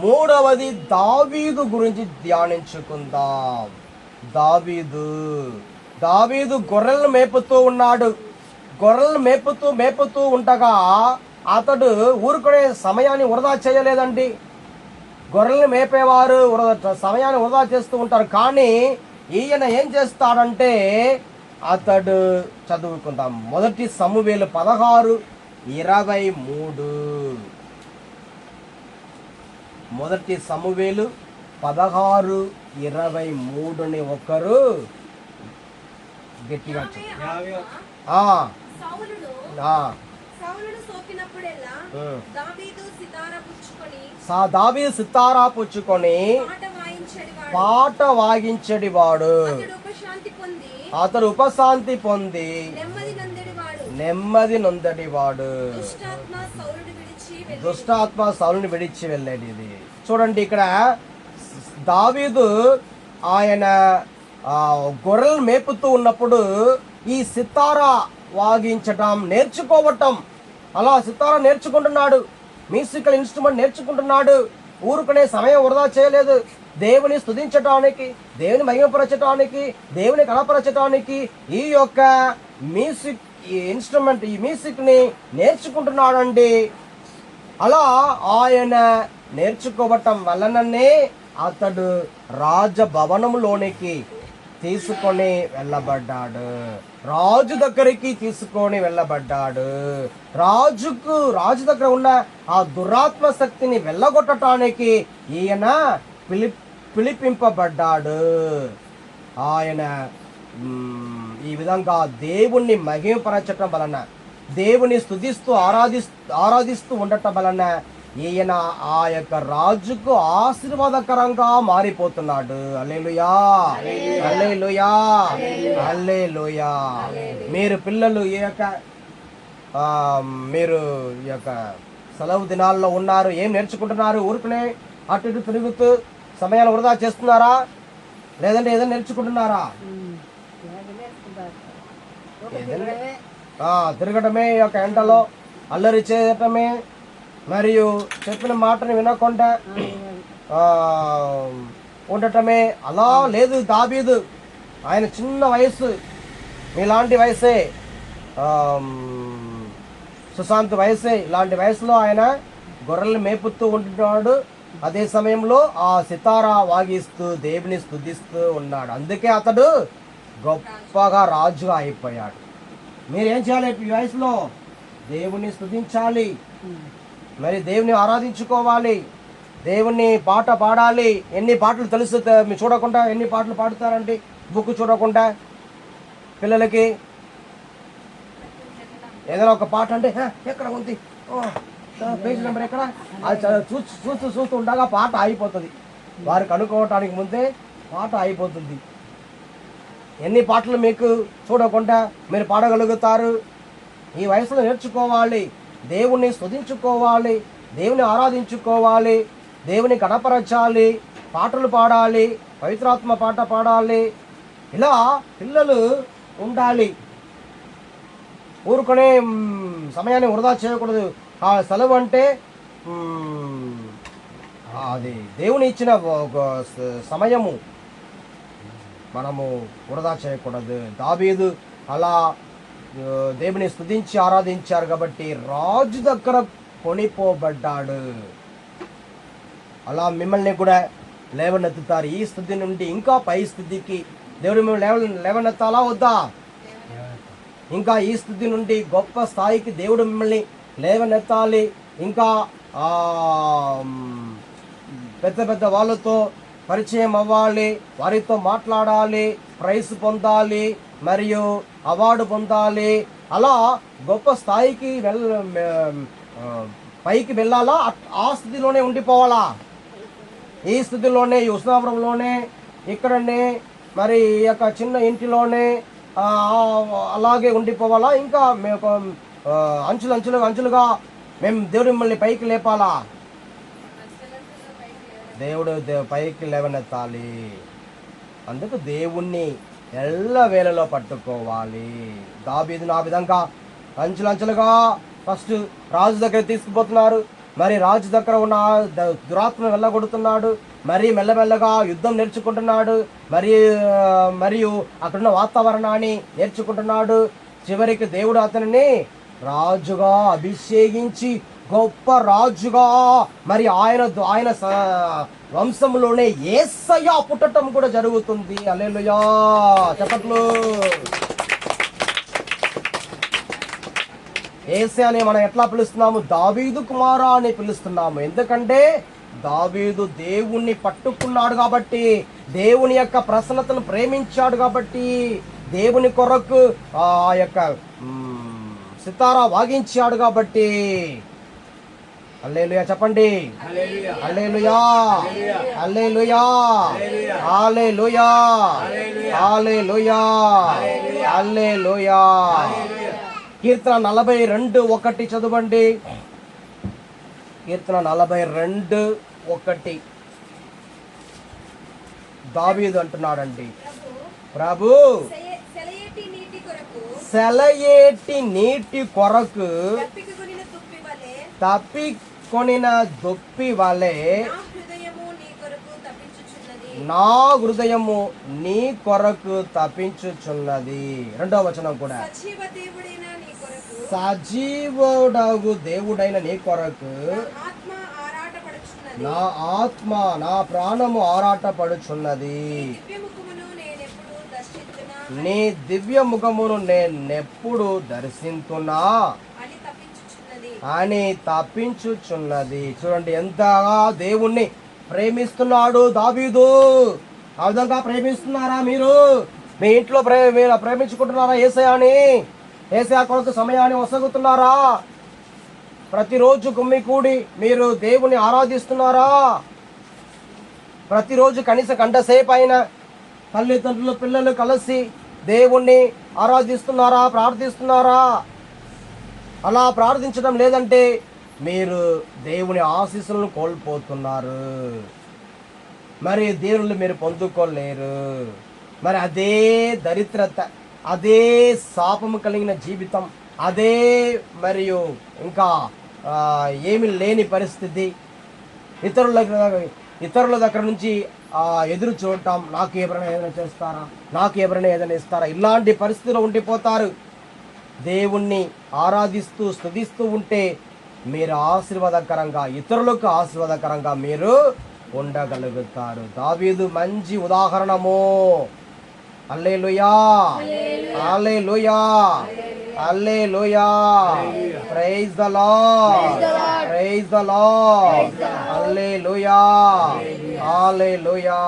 మూడవది దావీదు గురించి ధ్యానించుకుందాం. దావీదు గొర్రెలను మేపుతూ ఉన్నాడు. గొర్రెలను మేపుతూ ఉండగా అతడు ఊరుకునే సమయాన్ని వృధా చేయలేదండి. గొర్రెలను మేపేవారు సమయాన్ని వృధా చేస్తూ ఉంటారు. కానీ ఈయన ఏం చేస్తాడంటే అతడు చదువుకుందాం. మొదటి సమూయేలు 16:23. మొదటి సమూయేలు 16:23ని ఒకరు గట్టిగా దావీదు సితారా పుచ్చుకొని పాట వాగించడివాడు, అతడు ఉపశాంతి పొంది నెమ్మది నొందడివాడు, దుష్టాత్మ సౌలుని విడిచి వెళ్ళేది. చూడండి, ఇక్కడ దావీదు ఆయన గొర్రెలు మేపుతూ ఉన్నప్పుడు ఈ సితారా వాగించటం నేర్చుకోవటం, అలా సితారా నేర్చుకుంటున్నాడు, మ్యూజికల్ ఇన్స్ట్రుమెంట్ నేర్చుకుంటున్నాడు. ఊరుకునే సమయం వృధా చేయలేదు. దేవుని స్తుతించటానికి, దేవుని మహిమపరచటానికి, దేవుని కనపరచటానికి ఈ యొక్క మ్యూజిక్ ఇన్స్ట్రుమెంట్, ఈ మ్యూజిక్ ని నేర్చుకుంటున్నాడండి. అలా ఆయన నేర్చుకోవటం వలననే అతడు రాజభవనంలోనికి తీసుకొని వెళ్ళబడ్డాడు, రాజు దగ్గరికి తీసుకొని వెళ్ళబడ్డాడు. రాజు దగ్గర ఉన్న ఆ దురాత్మ శక్తిని వెళ్ళగొట్టడానికి ఈయన పిలిపింపబడ్డాడు. ఆయన ఈ విధంగా దేవుణ్ణి మహిమపరచటం వలన, దేవుని స్తుతిస్తూ ఆరాధిస్తూ ఉండటం వలన ఈయన ఆ యొక్క రాజుకు ఆశీర్వాదకరంగా మారిపోతున్నాడు. హల్లెలూయా, హల్లెలూయా, హల్లెలూయా. మీరు పిల్లలు మీరు ఈ యొక్క సెలవు దినాల్లో ఉన్నారు, ఏం నేర్చుకుంటున్నారు? ఊరుకునే అటు ఇటు తిరుగుతూ సమయాలు వృధా చేస్తున్నారా, లేదంటే ఏదైనా నేర్చుకుంటున్నారా? తిరగటమే, ఈ యొక్క ఎండలో అల్లరి చేయటమే, మరియు చెప్పిన మాటని వినకుండా ఉండటమే. అలా లేదు దావీదు. ఆయన చిన్న వయసు, ఇలాంటి వయసే, సుశాంత్ వయసే. ఇలాంటి వయసులో ఆయన గొర్రెల్ని మేపుతూ ఉంటున్నాడు. అదే సమయంలో ఆ సితారా వాగిస్తూ దేవుని స్తుతిస్తూ ఉన్నాడు. అందుకే అతడు గొప్పగా రాజుగా అయిపోయాడు. మీరేం చేయాలి ఈ వయసులో? దేవుని స్తుతించాలి, మరి దేవుని ఆరాధించుకోవాలి, దేవుని పాట పాడాలి. ఎన్ని పాటలు తెలుసు మీరు చూడకుండా ఎన్ని పాటలు పాడుతారండి బుక్ చూడకుండా? పిల్లలకి ఏదైనా ఒక పాట అంటే ఎక్కడ ఉంది, పేజ్ నెంబర్ ఎక్కడ? అది చూస్తూ చూస్తూ ఉండగా పాట ఆగిపోతుంది. వారికి అనుకోవటానికి ముందే పాట ఆగిపోతుంది. ఎన్ని పాటలు మీకు చూడకుండా మీరు పాడగలుగుతారు? ఈ వయసులో నేర్చుకోవాలి, దేవుణ్ణి స్తుతించుకోవాలి, దేవుని ఆరాధించుకోవాలి, దేవుని గణపరచాలి, పాటలు పాడాలి, పవిత్రాత్మ పాట పాడాలి. ఇలా పిల్లలు ఉండాలి. ఊరుకునే సమయాన్ని వృధా చేయకూడదు. ఆ సెలవు అంటే అది దేవుని ఇచ్చిన సమయము, మనము వృధా చేయకూడదు. దావీదు అలా దేవుని స్తుతించి ఆరాధించారు కాబట్టి రాజు దగ్గర కొనిపోబడ్డాడు. అలా మిమ్మల్ని కూడా లేవనెత్తుతారు. ఈ స్థితి నుండి ఇంకా పై స్థితికి దేవుడు మిమ్మల్ని లేవనెత్తాలా వద్దా? ఇంకా ఈ స్థితి నుండి గొప్ప స్థాయికి దేవుడు మిమ్మల్ని లేవనెత్తాలి. ఇంకా పెద్ద పెద్ద వాళ్ళతో పరిచయం అవ్వాలి, వారితో మాట్లాడాలి, ప్రైజ్ పొందాలి, మరియు అవార్డు పొందాలి. అలా గొప్ప స్థాయికి పైకి వెళ్ళాలా? ఆ స్థితిలోనే ఉండిపోవాలా? ఈ స్థితిలోనే, ఈ ఉష్ణాపురంలోనే, ఇక్కడనే, మరి ఈ యొక్క చిన్న ఇంటిలోనే అలాగే ఉండిపోవాలా? ఇంకా మేము అంచులుగా మేము దేవుడు మిమ్మల్ని పైకి లేపాలా? దేవుడు పైకి లేవనెత్తాలి. అందుకు దేవుణ్ణి ఎల్లవేళలో పట్టుకోవాలి. దావీదును ఆ విధంగా అంచులుగా ఫస్ట్ రాజు దగ్గర తీసుకుపోతున్నారు. మరి రాజు దగ్గర ఉన్న దురాత్మను వెళ్ళగొడుతున్నాడు. మరి మెల్లమెల్లగా యుద్ధం నేర్చుకుంటున్నాడు. మరియు అక్కడున్న వాతావరణాన్ని నేర్చుకుంటున్నాడు. చివరికి దేవుడు అతనిని రాజుగా అభిషేకించి గొప్ప రాజుగా, మరి ఆయన వంశంలోనే యేసయ్య పుట్టడం కూడా జరుగుతుంది. హల్లెలూయా, చెప్పట్లు. యేసయ్యని మనం ఎట్లా పిలుస్తున్నాము? దావీదు కుమారా అని పిలుస్తున్నాము. ఎందుకంటే దావీదు దేవుణ్ణి పట్టుకున్నాడు కాబట్టి, దేవుని యొక్క ప్రసన్నతను ప్రేమించాడు కాబట్టి, దేవుని కొరకు ఆ యొక్క సితారా వాగించాడు కాబట్టి. హల్లెలూయా చెప్పండి. హల్లెలూయా, హల్లెలూయా, హల్లెలూయా, హల్లెలూయా, హల్లెలూయా. కీర్తన 42:1 చదవండి. కీర్తన 42:1 దావీదు అంటున్నాడండి, ప్రభు సెలయేటి నీటి కొరకు తప్పికొనిన దుప్పి వలె నా హృదయము నీ కొరకు తప్పించుచున్నది. 2వ వచనం కూడా, సజీవుడగు దేవుడైన నీ కొరకు నా ఆత్మ, నా ప్రాణము ఆరాటపడుచున్నది. నీ దివ్య ముఖమును నేనెప్పుడు దర్శింతున్నా అని తప్పించుచున్నది. చూడండి ఎంతగా దేవుణ్ణి ప్రేమిస్తున్నాడు దావీదు. ఆ విధంగా ప్రేమిస్తున్నారా మీరు? మీ ఇంట్లో మీరు ప్రేమించుకుంటున్నారా యేసయ్యని? యేసయ్య కొరకు సమయాన్ని వసగుతున్నారా? ప్రతిరోజు గుమ్మికూడి మీరు దేవుని ఆరాధిస్తున్నారా? ప్రతిరోజు కనీసం గంట సేపు అయినా తల్లిదండ్రులు పిల్లలు కలిసి దేవుణ్ణి ఆరాధిస్తున్నారా, ప్రార్థిస్తున్నారా? అలా ప్రార్థించడం లేదంటే మీరు దేవుని ఆశీస్సులను కోల్పోతున్నారు. మరి దేవుళ్ళు మీరు పొందుకోలేరు. మరి అదే దరిద్రత, అదే శాపము కలిగిన జీవితం, అదే మరియు ఇంకా ఏమి లేని పరిస్థితి, ఇతరుల దగ్గర నుంచి ఎదురు చూడటం, నాకు ఎవరైనా ఏదైనా చేస్తారా, నాకు ఎవరైనా ఏదైనా ఇస్తారా, ఇలాంటి పరిస్థితిలో ఉండిపోతారు. దేవుణ్ణి ఆరాధిస్తూ స్తుతిస్తూ ఉంటే మీరు ఆశీర్వాదకరంగా, ఇతరులకు ఆశీర్వాదకరంగా మీరు ఉండగలుగుతారు. దావీదు మంచి ఉదాహరణము. హల్లెలూయా, హల్లెలూయా, హల్లెలూయా. Praise the Lord, praise the Lord. హల్లెలూయా, హల్లెలూయా,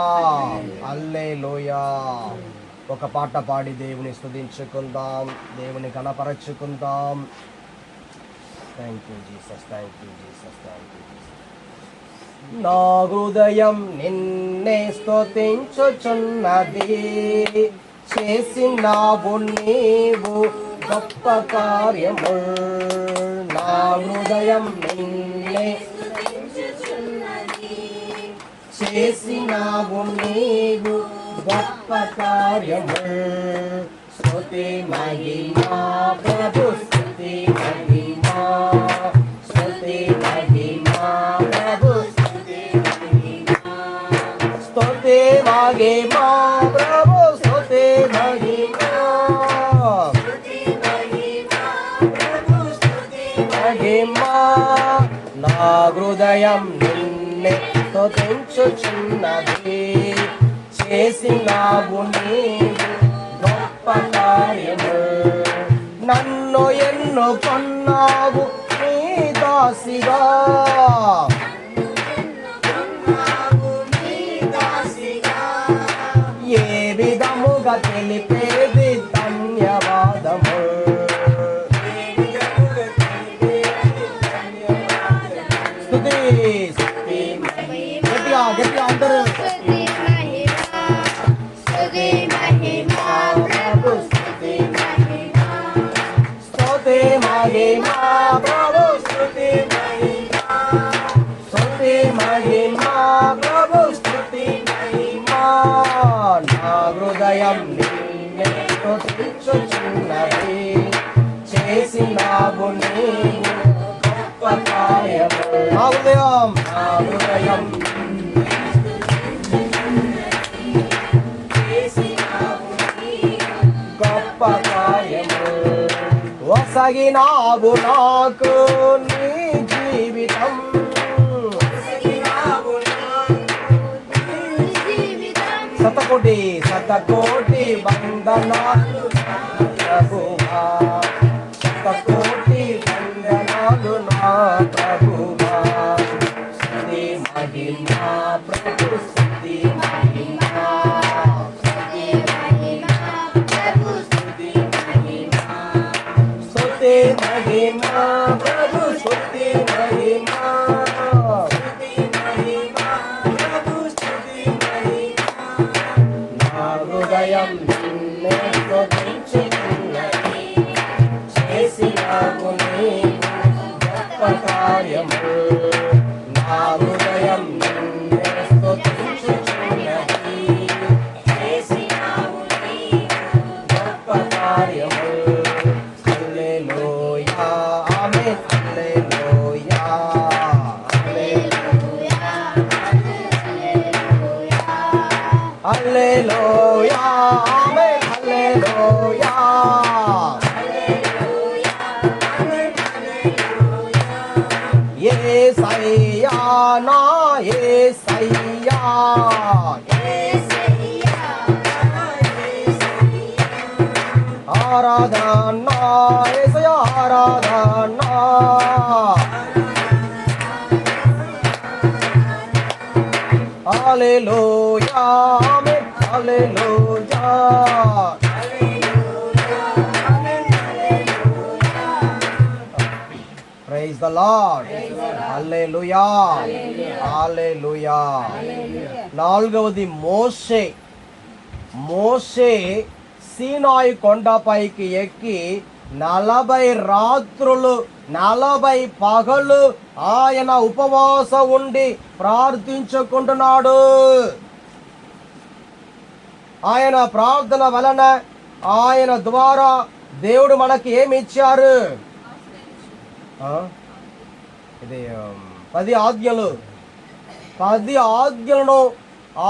హల్లెలూయా. ఒక పాట పాడి దేవుని స్తుతించుకుందాం, దేవుని గణపరచుకుందాం. Thank you Jesus, thank you Jesus, thank you Jesus. నా హృదయం నిన్నే స్తుతించుచున్నది, చేసినావు నీవు గొప్ప కార్యము. నా హృదయం నిన్నే చేసినావు నీవు గొప్ప కార్యము. స్తుతి మహిమా ప్రభు, స్తుతి మహిమా, స్తుతి మహిమా ప్రభు, స్తుతి మహిమా, స్తుతి మహిమా ప్రభు, స్తుతి మహిమా, స్తుతి మహిమా ప్రభు, స్తుతి మహిమా. నా హృదయం నిన్నే స్తుతించుచున్నది, చేసినావు నీవు గొప్ప కార్యము. నన్ను ఎన్నుకొన్నావు నీ దాసిగా, ఏ విధముగా తెలిపేది ధన్యవాదము. స్తుతి స్తుతి గట్టిగా గట్టిగా అందరూ. స్తుతి మహిమా ప్రభు, స్తుతి మహిమా, స్తుతి మహిమా ప్రభు, స్తుతి మహిమా, స్తుతి మహిమా ప్రభు, స్తుతి మహిమా. నా హృదయం నిన్నే స్తుతించుచున్నది, చేసినావు నీవు గొప్ప కార్యము. నా హృదయం, నా హృదయం గొప్ప కార్యము. వసగినావు నాకు నీ జీవితం, శతకోటి శతకోటి వందనాలు ప్రభువా, శతకోటి వందనాలు నా ప్రభువా. స్తుతి మహిమా ప్రభు, స్తుతి మహిమా, స్తుతి మహిమా ప్రభు, స్తుతి మహిమా, స్తుతి మహిమా ప్రభు, స్తుతి మహిమా, స్తుతి మహిమా ప్రభు, స్తుతి మహిమా. నా హృదయం నిన్నే స్తుతించుచున్నది, చేసినావు నీవు గొప్ప కార్యము. నా హృదయం నిన్నే స్తుతించుచున్నది, చేసినావు నీవు గొప్ప కార్యము. హల్లెలూయా ఆమేన్, హల్లెలూయా, హల్లెలూయా, హల్లెలూయా ఆమేన్, హల్లెలూయా, యేసయ్యా నా యేసయ్యా, ఆరాధన యేసయ్యా, ఆరాధన. హల్లెలూయా ఆమేన్, హల్లెలూయా. ప్రైజ్ ద లార్డ్, హల్లెలూయా, హల్లెలూయా. నాలుగవది మోషే. మోషే సీనాయి కొండపైకి ఎక్కి 40 రాత్రులు 40 పగలు ఆయన ఉపవాస ఉండి ప్రార్థించుకుంటున్నాడు. ఆయన ప్రార్థన వలన ఆయన ద్వారా దేవుడు మనకి ఏమి ఇచ్చారు? ఇది 10 ఆజ్ఞలు. 10 ఆజ్ఞలను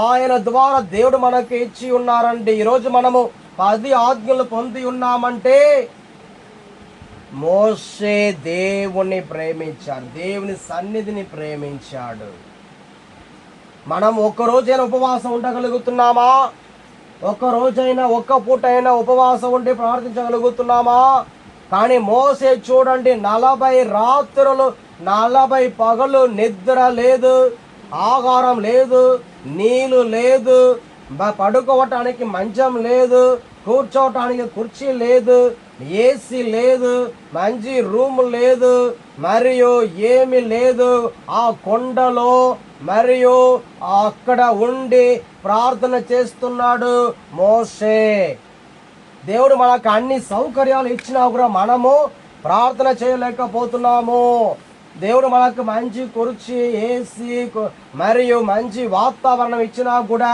ఆయన ద్వారా దేవుడు మనకి ఇచ్చి ఉన్నారండి. ఈరోజు మనము 10 ఆజ్ఞలు పొంది ఉన్నామంటే మోషే దేవుని ప్రేమించాడు, దేవుని సన్నిధిని ప్రేమించాడు. మనం ఒక్క రోజైనా ఉపవాసం ఉండగలుగుతున్నామా? ఒక్క రోజైనా ఒక్క పూటైనా ఉపవాసం ఉండి ప్రార్థించగలుగుతున్నామా? కానీ మోసే చూడండి, 40 రాత్రులు 40 పగలు నిద్ర లేదు, ఆహారం లేదు, నీళ్లు లేదు, పడుకోవటానికి మంచం లేదు, కూర్చోవటానికి కుర్చీ లేదు, ఏసీ లేదు, మంచి రూమ్ లేదు, మరియు ఏమి లేదు. ఆ కొండలో మరియు అక్కడ ఉండి ప్రార్థన చేస్తున్నాడు మోషే. దేవుడు మనకు అన్ని సౌకర్యాలు ఇచ్చినా కూడా మనము ప్రార్థన చేయలేకపోతున్నాము. దేవుడు మనకు మంచి కుర్చీ, ఏసీ మరియు మంచి వాతావరణం ఇచ్చినా కూడా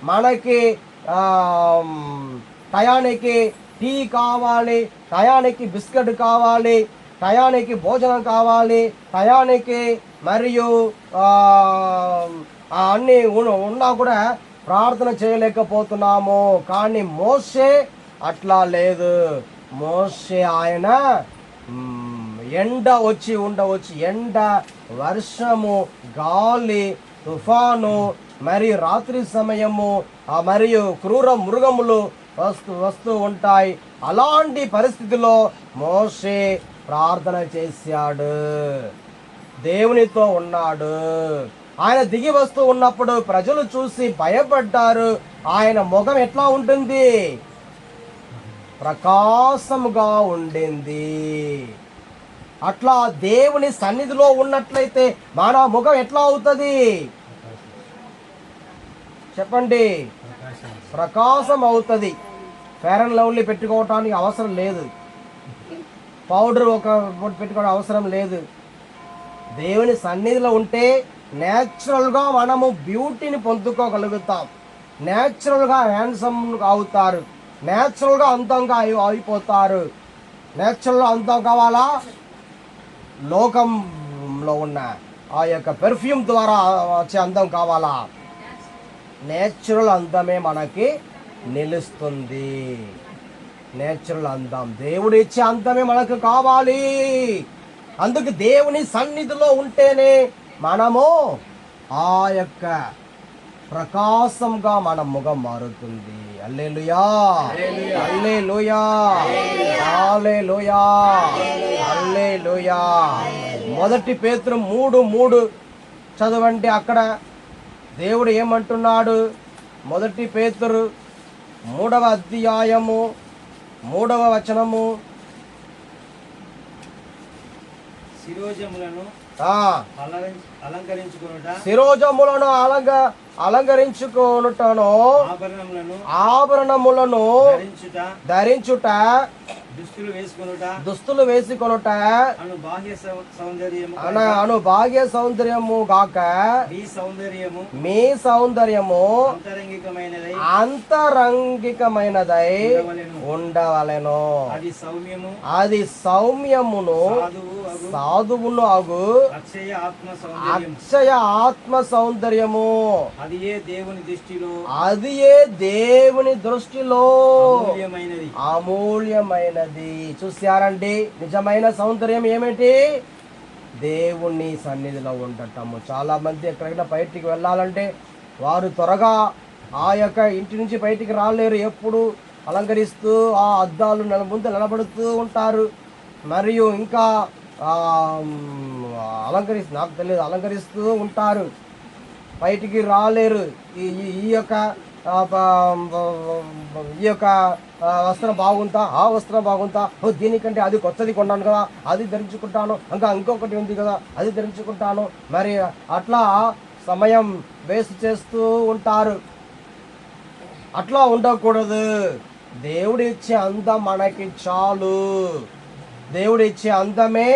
మనకి టయానికి టీ కావాలి, టయానికి బిస్కెట్ కావాలి, టయానికి భోజనం కావాలి, టయానికి మరియు అన్నీ ఉన్నా కూడా ప్రార్థన చేయలేకపోతున్నాము. కానీ మోషే అట్లా లేదు. మోషే ఆయన ఎండ వచ్చి ఉండవచ్చు, ఎండ, వర్షము, గాలి, తుఫాను, మరియు రాత్రి సమయము మరియు క్రూర మృగములు వస్తూ ఉంటాయి. అలాంటి పరిస్థితిలో మోషే ప్రార్థన చేశాడు, దేవునితో ఉన్నాడు. ఆయన దిగి వస్తూ ఉన్నప్పుడు ప్రజలు చూసి భయపడ్డారు. ఆయన ముఖం ఎట్లా ఉంటుంది? ప్రకాశముగా ఉండింది. అట్లా దేవుని సన్నిధిలో ఉన్నట్లయితే మన ముఖం ఎట్లా అవుతుంది చెప్పండి? ప్రకాశం అవుతుంది. ఫెయిర్ అండ్ లవ్లీ పెట్టుకోవటానికి అవసరం లేదు, పౌడర్ ఒక పెట్టుకోవడం అవసరం లేదు. దేవుని సన్నిధిలో ఉంటే న్యాచురల్గా మనము బ్యూటీని పొందుకోగలుగుతాం, న్యాచురల్గా హ్యాండ్సమ్ అవుతారు, న్యాచురల్గా అందంగా అయిపోతారు. న్యాచురల్గా అందం కావాలా? లోకంలో ఉన్న ఆ యొక్క పెర్ఫ్యూమ్ ద్వారా వచ్చే అందం కావాలా? నేచురల్ అందమే మనకి నిలుస్తుంది. నేచురల్ అందం, దేవుడు ఇచ్చే అందమే మనకు కావాలి. అందుకు దేవుని సన్నిధిలో ఉంటేనే మనము ఆ యొక్క ప్రకాశంగా మన ముఖం మారుతుంది. హల్లెలూయా, హల్లెలూయా, హల్లెలూయా, హల్లెలూయా. 1 పేతురు 3:3 చదవండి. అక్కడ దేవుడు ఏమంటున్నాడు? 1 పేతురు 3వ అధ్యాయము 3వ వచనము. శిరోజములను అలంకరించుకొనుటను, ఆభరణములను ధరించుట, దుస్తులు వేసుకొనుట అను బాహ్య సౌందర్యము గాక మీ సౌందర్యము అంతరంగికమైనదై ఉండవలెను. అది సౌమ్యమును సాధువును అగు అక్షయ ఆత్మ సౌందర్యము. అది ఏ దేవుని దృష్టిలో అమూల్యమైనది. చూసారండి, నిజమైన సౌందర్యం ఏమిటి? దేవుని సన్నిధిలో ఉండటము. చాలా మంది ఎక్కడైనా బయటికి వెళ్ళాలంటే వారు త్వరగా ఆ యొక్క ఇంటి నుంచి బయటికి రాలేరు. ఎప్పుడు అలంకరిస్తూ ఆ అద్దాలు ముందు నిలబడుతూ ఉంటారు. మరియు ఇంకా నాకు తెలియదు, అలంకరిస్తూ ఉంటారు, బయటికి రాలేరు. ఈ యొక్క వస్త్రం బాగుందా, ఆ వస్త్రం బాగుందా, దీనికంటే అది కొత్తది కొన్నాను కదా, అది ధరించుకుంటాను, ఇంకొకటి ఉంది కదా, అది ధరించుకుంటాను. మరి అట్లా సమయం వేస్ట్ చేస్తూ ఉంటారు. అట్లా ఉండకూడదు. దేవుడు ఇచ్చే అందం మనకి చాలు. దేవుడు ఇచ్చే అందమే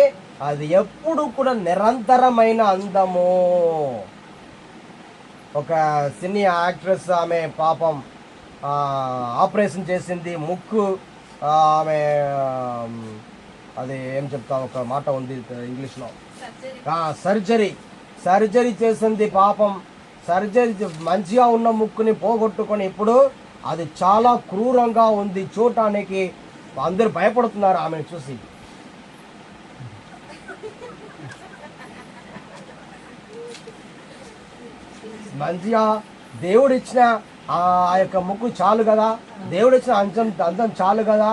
అది ఎప్పుడు కూడా నిరంతరమైన అందము. ఒక సినీ యాక్ట్రెస్, ఆమె పాపం ఆపరేషన్ చేసింది ముక్కు. ఆమె అది ఏం చెప్తాం, ఒక మాట ఉంది ఇంగ్లీష్లో, సర్జరీ చేసింది పాపం. సర్జరీ మంచిగా ఉన్న ముక్కుని పోగొట్టుకొని ఇప్పుడు అది చాలా క్రూరంగా ఉంది చూడటానికి. అందరు భయపడుతున్నారు ఆమెను చూసి. మంచిగా దేవుడిచ్చిన ఆ యొక్క ముక్కు చాలు కదా, దేవుడిచ్చిన అందం చాలు కదా,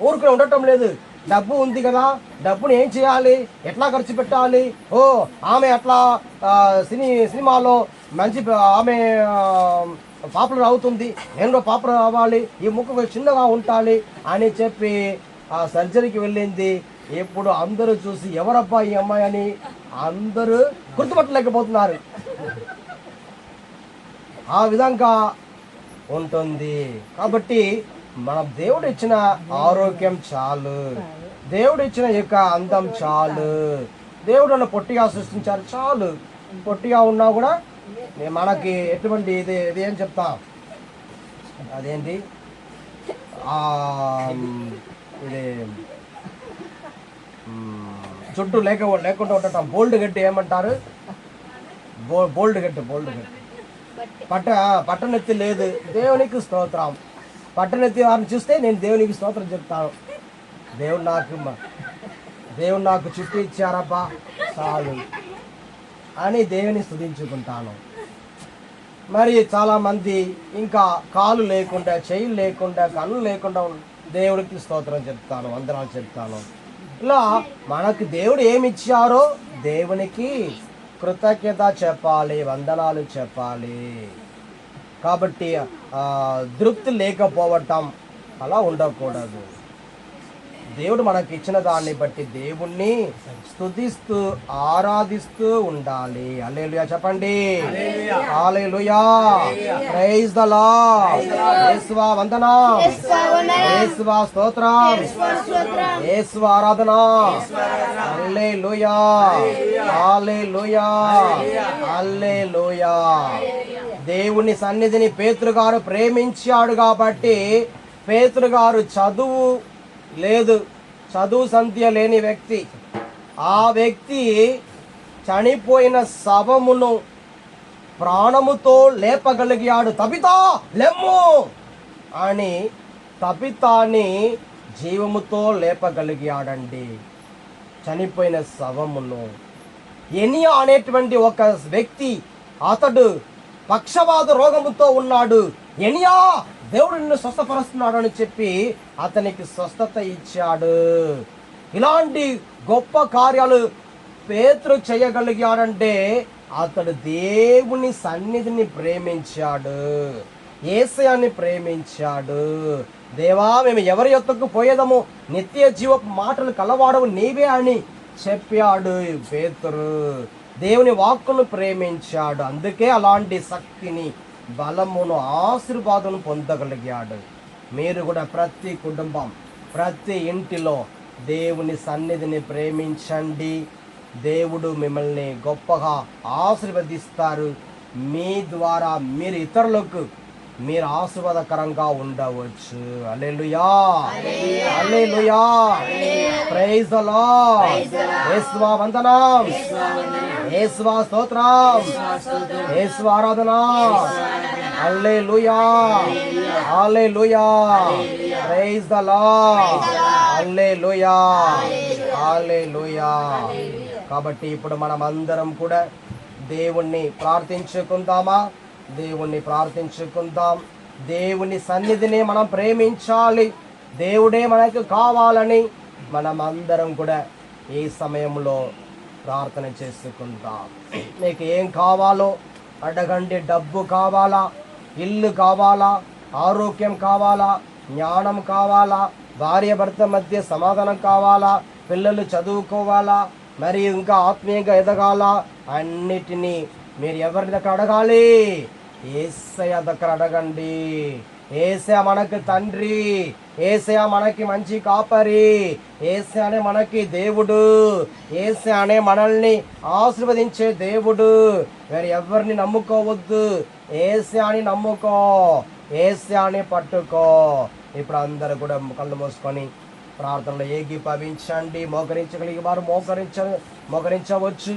ఊరుకుని ఉండటం లేదు. డబ్బు ఉంది కదా, డబ్బుని ఏం చేయాలి, ఎట్లా ఖర్చు పెట్టాలి? ఆమె అట్లా సినిమాలో మంచి ఆమె పాపులర్ అవుతుంది, నేను పాపులర్ అవ్వాలి, ఈ ముక్కు చిన్నగా ఉండాలి అని చెప్పి ఆ సర్జరీకి వెళ్ళింది. ఇప్పుడు అందరూ చూసి ఎవరబ్బా ఈ అమ్మాయి అని అందరూ గుర్తుపట్టలేకపోతున్నారు. ఆ విధంగా ఉంటుంది. కాబట్టి మనం దేవుడు ఇచ్చిన ఆరోగ్యం చాలు, దేవుడు ఇచ్చిన యొక్క అందం చాలు, దేవుడు నన్ను పొట్టిగా సృష్టించారు చాలు. పొట్టిగా ఉన్నా కూడా మనకి ఎటువంటి ఇది ఏం చెప్తా, అదేంటి ఇది చుట్టూ లేకుండా ఉండటం బోల్డ్ గట్టి ఏమంటారు, బోల్డ్ గట్టి పట్టనెత్తి లేదు. దేవునికి స్తోత్రం. పట్టనెత్తి వారిని చూస్తే నేను దేవునికి స్తోత్రం చెప్తాను. దేవుడు నాకు చుట్టూ ఇచ్చారబ్బా చాలు అని దేవుని స్తుతించుకుంటాను. మరి చాలామంది ఇంకా కాలు లేకుండా, చెయ్యి లేకుండా, కళ్ళు లేకుండా దేవుడికి స్తోత్రం చెప్తాను, వందనాలు చెప్తాను. ఇలా మనకు దేవుడు ఏమి ఇచ్చారో దేవునికి కృతజ్ఞత చెప్పాలి, వందనాలు చెప్పాలి. కాబట్టి తృప్తి లేకపోవటం అలా ఉండకూడదు. దేవుడు మనకి ఇచ్చిన దాన్ని బట్టి దేవుణ్ణి స్తుతిస్తూ ఆరాధిస్తూ ఉండాలి. హల్లెలూయా చెప్పండి. హల్లెలూయా. Praise the Lord. యేసువా వందనం, యేసువా స్తోత్రం, యేసువా ఆరాధన. హల్లెలూయా, హల్లెలూయా, హల్లెలూయా. దేవుని సన్నిధిని పేతురు గారు ప్రేమించాడు కాబట్టి, పేతురు గారు చదువు సంధ్య లేని వ్యక్తి, ఆ వ్యక్తి చనిపోయిన శవమును ప్రాణముతో లేపగలిగాడు. తబితా లెమ్ము అని తబితాని జీవముతో లేపగలిగాడండి. చనిపోయిన శవమును. ఎనియా అనేటువంటి ఒక వ్యక్తి, అతడు పక్షవాత రోగముతో ఉన్నాడు. ఎనియా, దేవుడు నిన్ను స్వస్థపరుస్తున్నాడు అని చెప్పి అతనికి స్వస్థత ఇచ్చాడు. ఇలాంటి గొప్ప కార్యాలు పేతురు చేయగలిగాడంటే అతడు దేవుని సన్నిధిని ప్రేమించాడు, యేసయ్యని ప్రేమించాడు. దేవా, మేము ఎవరి యొద్దకు పోయేదము, నిత్య జీవపు మాటలు కలవాడవు నీవే అని చెప్పాడు పేతురు. దేవుని వాక్కును ప్రేమించాడు. అందుకే అలాంటి శక్తిని, బలమును, ఆశీర్వాదం పొందగలిగాడు. మీరు కూడా ప్రతి కుటుంబం, ప్రతి ఇంటిలో దేవుని సన్నిధిని ప్రేమించండి. దేవుడు మిమ్మల్ని గొప్పగా ఆశీర్వదిస్తారు. మీ ద్వారా మీరు ఇతరులకు మీరు ఆశీర్వాదకరంగా ఉండవచ్చు. హల్లెలూయా, హల్లెలూయా. Praise the Lord. యేసువా వందనం, యేసువా స్తోత్రం, యేసువా ఆరాధన. హల్లెలూయా, హల్లెలూయా. Praise the Lord. హల్లెలూయా, హల్లెలూయా. కాబట్టి ఇప్పుడు మనం అందరం కూడా దేవుణ్ణి ప్రార్థించుకుందామా? దేవుణ్ణి ప్రార్థించుకుందాం. దేవుని సన్నిధిని మనం ప్రేమించాలి. దేవుడే మనకు కావాలని మనం అందరం కూడా ఈ సమయంలో ప్రార్థన చేసుకుందాం. మీకు ఏం కావాలో అడగండి. డబ్బు కావాలా, ఇల్లు కావాలా, ఆరోగ్యం కావాలా, జ్ఞానం కావాలా, భార్య భర్త మధ్య సమాధానం కావాలా, పిల్లలు చదువుకోవాలా, మరి ఇంకా ఆత్మీయంగా ఎదగాల, అన్నిటినీ మీరు ఎవరి దగ్గర అడగాలి? యేసయ్య దగ్గర అడగండి. యేసయ్య మనకి తండ్రి, యేసయ్య మనకి మంచి కాపరి, యేసయ్యనే మనకి దేవుడు, యేసయ్యనే మనల్ని ఆశీర్వదించే దేవుడు. వేరే ఎవరిని నమ్ముకోవద్దు, యేసయ్యని నమ్ముకో, యేసయ్యని పట్టుకో. ఇప్పుడు అందరూ కూడా కళ్ళు మూసుకొని ప్రార్థనలో ఏకీభవించండి. మోకరించగలిగే వారు మోకరించవచ్చు.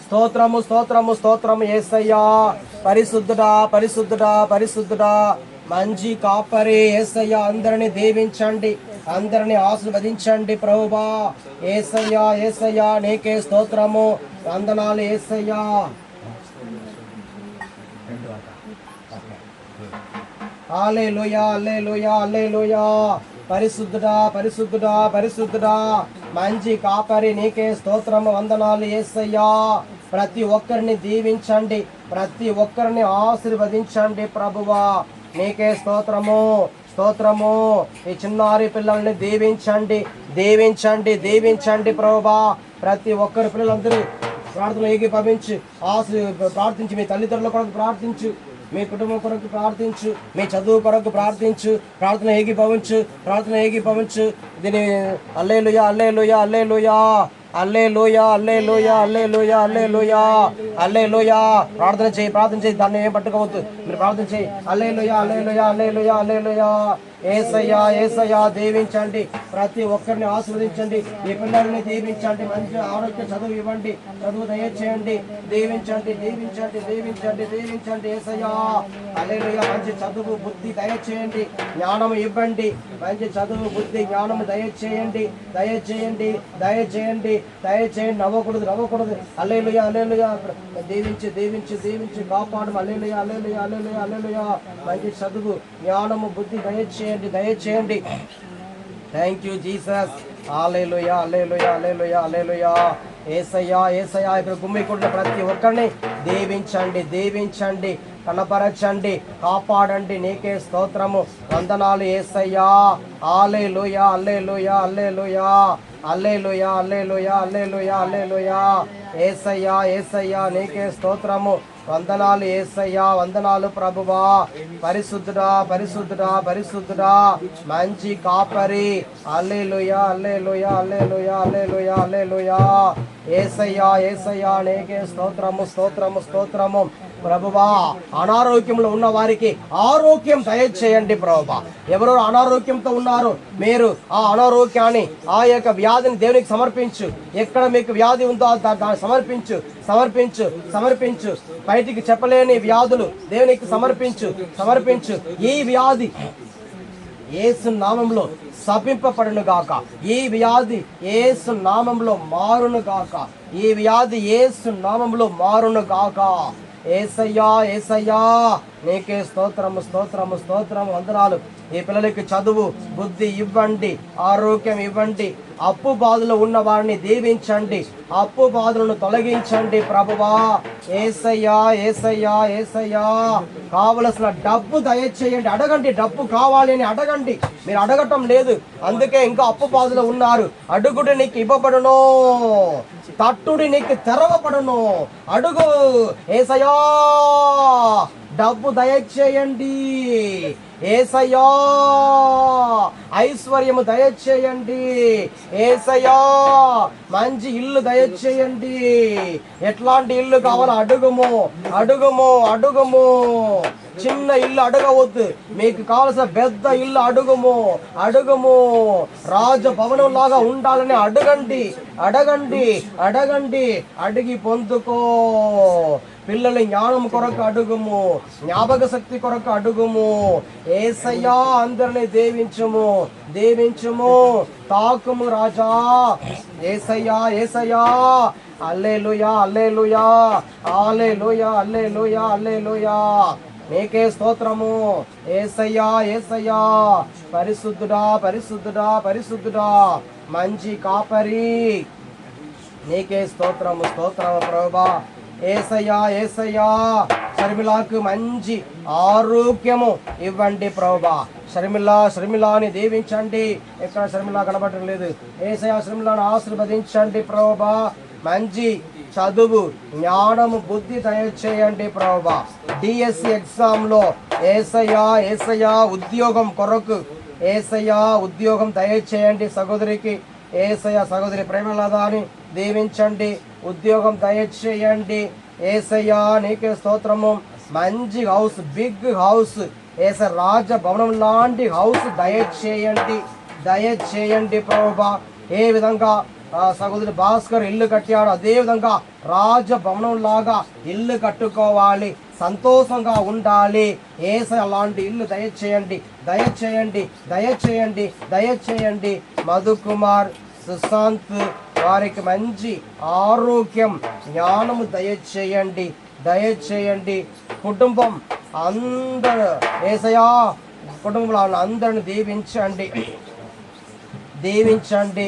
స్తోత్రము, స్తోత్రము, స్తోత్రము యేసయ్యా. పరిశుద్ధుడా, పరిశుద్ధుడా, పరిశుద్ధుడా, మంచి కాపరి యేసయ్యా. అందరిని దీవించండి, అందరిని ఆశీర్వదించండి ప్రభువా. యేసయ్యా, యేసయ్యా, నీకే స్తోత్రము, వందనాలు యేసయ్యా. హల్లెలూయా, హల్లెలూయా, హల్లెలూయా. పరిశుద్ధుడా, పరిశుద్ధుడా, పరిశుద్ధుడా, మంచి కాపరి నీకే స్తోత్రము, వందనాలు యేసయ్యా. ప్రతి ఒక్కరిని దీవించండి, ప్రతి ఒక్కరిని ఆశీర్వదించండి ప్రభువా. నీకే స్తోత్రము, స్తోత్రము. ఈ చిన్నారి పిల్లల్ని దీవించండి, దీవించండి, దీవించండి ప్రభువా. ప్రతి ఒక్కరి పిల్లలందరూ ప్రార్థన ఏకీభవించి ప్రార్థించి, మీ తల్లిదండ్రుల కొరకు ప్రార్థించు, మీ కుటుంబం కొరకు ప్రార్థించు, మీ చదువు కొరకు ప్రార్థించు, ప్రార్థన ఏకీభవించు, ప్రార్థన ఏకీభవించు. దీని హల్లెలూయా, హల్లెలూయా, హల్లెలూయా, హల్లెలూయా, హల్లెలూయా, హల్లెలూయా, హల్లెలూయా, హల్లెలూయా. ప్రార్థన చేయి, ప్రార్థన చేయి, దాన్ని ఏం పట్టుకోవద్దు, మీరు ప్రార్థన చేయి. హల్లెలూయా, హల్లెలూయా, హల్లెలూయా, హల్లెలూయా. యేసయ్యా, యేసయ్యా, దీవించండి, ప్రతి ఒక్కరిని ఆశీర్వదించండి, ఈ పిల్లల్ని దీవించండి, మంచి ఆరోగ్య చదువు ఇవ్వండి, చదువు దయచేయండి, దీవించండి, దీవించండి, దీవించండి, దీవించండి. యేసయ్యా, హల్లెలూయా. మంచి చదువు బుద్ధి దయచేయండి, జ్ఞానము ఇవ్వండి, మంచి చదువు బుద్ధి జ్ఞానము దయచేయండి, దయచేయండి, దయచేయండి, దయచేయండి. నవ్వకూడదు, నవ్వకూడదు. హల్లెలూయా, హల్లెలూయా. దీవించి, దీవించి, దీవించి కాపాడు. హల్లెలూయా, హల్లెలూయా, హల్లెలూయా, హల్లెలూయా. మంచి చదువు, జ్ఞానము, బుద్ధి దయచేయండి, దయచేయండి. Thank you Jesus. హల్లెలూయా, హల్లెలూయా, హల్లెలూయా, హల్లెలూయా. యేసయ్యా, యేసయ్యా. ఇక్కడ గుమ్మికుంటున్న ప్రతి ఒక్కరిని దీవించండి, దీవించండి, కనపరచండి, కాపాడండి. నీకే స్తోత్రము, వందనాలు యేసయ్యా. హల్లెలూయా, హల్లెలూయా, హల్లెలూయా, హల్లెలూయా, హల్లెలూయా, హల్లెలూయా, హల్లెలూయా. యేసయ్యా, యేసయ్యా, నీకే స్తోత్రము, వందనాలు యేసయ్యా, వందనాలు ప్రభువా. పరిశుద్ధుడా, పరిశుద్ధుడా, పరిశుద్ధుడా, మంచి కాపరి. హల్లెలూయా, హల్లెలూయా, హల్లెలూయా, హల్లెలూయా, హల్లెలూయా. యేసయ్యా, యేసయ్యా, నీకే స్తోత్రము, స్తోత్రము, స్తోత్రము ప్రభువా. అనారోగ్యంలో ఉన్న వారికి ఆరోగ్యం దయచేయండి ప్రభువా. ఎవరో అనారోగ్యంతో ఉన్నారు, మీరు ఆ అనారోగ్యాన్ని, ఆ యొక్క వ్యాధిని దేవునికి సమర్పించు. ఎక్కడ మీకు వ్యాధి ఉందో దాన్ని సమర్పించు, సమర్పించు, సమర్పించు. బయటికి చెప్పలేని వ్యాధులు దేవునికి సమర్పించు, సమర్పించు. ఈ వ్యాధి యేసు నామంలో శపింపబడును గాక, ఈ వ్యాధి యేసు నామంలో మారును గాక, ఈ వ్యాధి యేసు నామంలో మారును గాక. యేసయ్యా, యేసయ్యా, నీకే స్తోత్రము, స్తోత్రము, స్తోత్రము, వందనాలు. ఈ పిల్లలకి చదువు బుద్ధి ఇవ్వండి, ఆరోగ్యం ఇవ్వండి. అప్పు బాధలు ఉన్న వారిని దీవించండి, అప్పు బాధలను తొలగించండి ప్రభువా. యేసయ్యా, యేసయ్యా, యేసయ్యా. కావలసిన డబ్బు దయచేయండి. అడగండి, డబ్బు కావాలి అని అడగండి. మీరు అడగటం లేదు, అందుకే ఇంకా అప్పు బాధలు ఉన్నారు. అడుగుడు నీకు ఇవ్వబడును, తట్టుడి నీకు తెరవబడును. అడుగు. యేసయ్యా, డబ్బు దయచేయండి. యేసయ్యా, ఐశ్వర్యము దయచేయండి. యేసయ్యా, మంచి ఇల్లు దయచేయండి. ఎట్లాంటి ఇల్లు కావాలో అడుగుము, అడుగుము, అడుగుము. చిన్న ఇల్లు అడగవద్దు, మీకు కావలసిన పెద్ద ఇల్లు అడుగుము, అడుగుము. రాజభవనం లాగా ఉండాలని అడగండి, అడగండి, అడగండి. అడిగి పొందుకో. పిల్లల జ్ఞానం కొరకు అడుగుము, జ్ఞాపక శక్తి కొరకు అడుగుము. యేసయ్యా, అందరిని దీవించుము, దీవించుము. తాకుము రాజా. యేసయ్యా, యేసయ్యా. హల్లెలూయా, హల్లెలూయా, హల్లెలూయా, హల్లెలూయా, హల్లెలూయా. నీకే స్తోత్రము. యేసయ్యా, యేసయ్యా. పరిశుద్ధుడా, పరిశుద్ధుడా, పరిశుద్ధుడా, మంచి కాపరి. నీకే స్తోత్రము, స్తోత్రము ప్రభువా. యేసయ్యా, యేసయ్యా. షర్మిలాకు మంచి ఆరోగ్యము ఇవ్వండి ప్రభువా. షర్మిలాని దీవించండి. ఎక్కడ షర్మిలా కనబడటం లేదు. యేసయ్యా, షర్మిలాను ఆశీర్వదించండి ప్రభువా. మంచి చదువు, జ్ఞానము, బుద్ధి దయచేయండి ప్రభువా. డిఎస్సి ఎగ్జామ్లో యేసయ్యా, యేసయ్యా, ఉద్యోగం కొరకు యేసయ్యా, ఉద్యోగం దయచేయండి సహోదరికి. యేసయ్యా, సహోదరి ప్రేమలదాని దీవించండి, ఉద్యోగం దయచేయండి. యేసయ్యా, నీకే స్తోత్రము. మంచి హౌస్, బిగ్ హౌస్, రాజభవనం లాంటి హౌస్ దయచేయండి, దయచేయండి ప్రభువా. ఏ విధంగా సహోదరి భాస్కర్ ఇల్లు కట్టాడు, అదే విధంగా రాజభవనం లాగా ఇల్లు కట్టుకోవాలి, సంతోషంగా ఉండాలి. యేసయ్య లాంటి ఇల్లు దయచేయండి, దయచేయండి, దయచేయండి, దయచేయండి. మధుకుమార్, సుశాంత్ వారికి మంచి ఆరోగ్యం, జ్ఞానము దయచేయండి, దయచేయండి. కుటుంబం అందరూ యేసయ్యా, కుటుంబంలో అందరిని దీవించండి, దీవించండి.